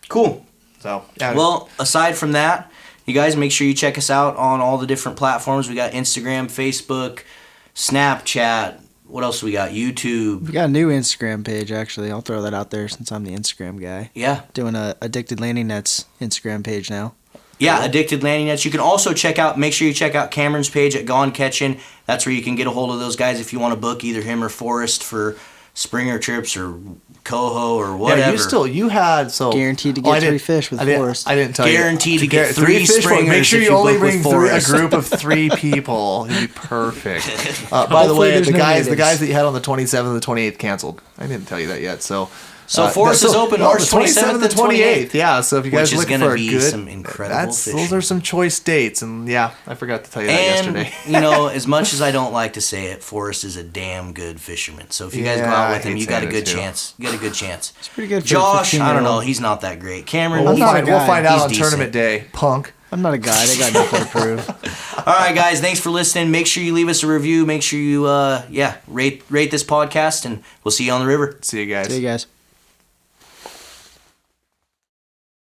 Cool. So, well, aside from that, you guys make sure you check us out on all the different platforms. We got Instagram, Facebook, Snapchat. What else do we got? YouTube. We got a new Instagram page, actually. I'll throw that out there since I'm the Instagram guy. Yeah. Doing a Addicted Landing Nets Instagram page now. Yeah, Addicted Landing Nets. You can also make sure you check out Cameron's page at Gone Catching. That's where you can get a hold of those guys if you want to book either him or Forrest for Springer trips or coho or whatever. You had guaranteed to get 3 fish with Forrest. I didn't tell Guaranteed you. to get 3 springers. Make sure if you only book with bring a Forrest. group of 3 people. You'd be perfect. By the way, there's the no guys natives. that you had on the 27th and the 28th canceled. I didn't tell you that yet. So Forrest is open March 27th and 28th. Yeah, so if you guys are which is looking going for to a be good, some incredible fishing. those are some choice dates, and I forgot to tell you that yesterday. And as much as I don't like to say it, Forrest is a damn good fisherman. So if you guys go out with him, you got a good chance. You got a good chance. It's pretty good for Josh, a I don't 15-year-old. know. He's not that great. Cameron, We'll not a find guy. out on He's tournament day, punk. I'm not a guide. I got nothing to prove. All right, guys. Thanks for listening. Make sure you leave us a review. Make sure you, rate this podcast, and we'll see you on the river. See you guys. See you guys.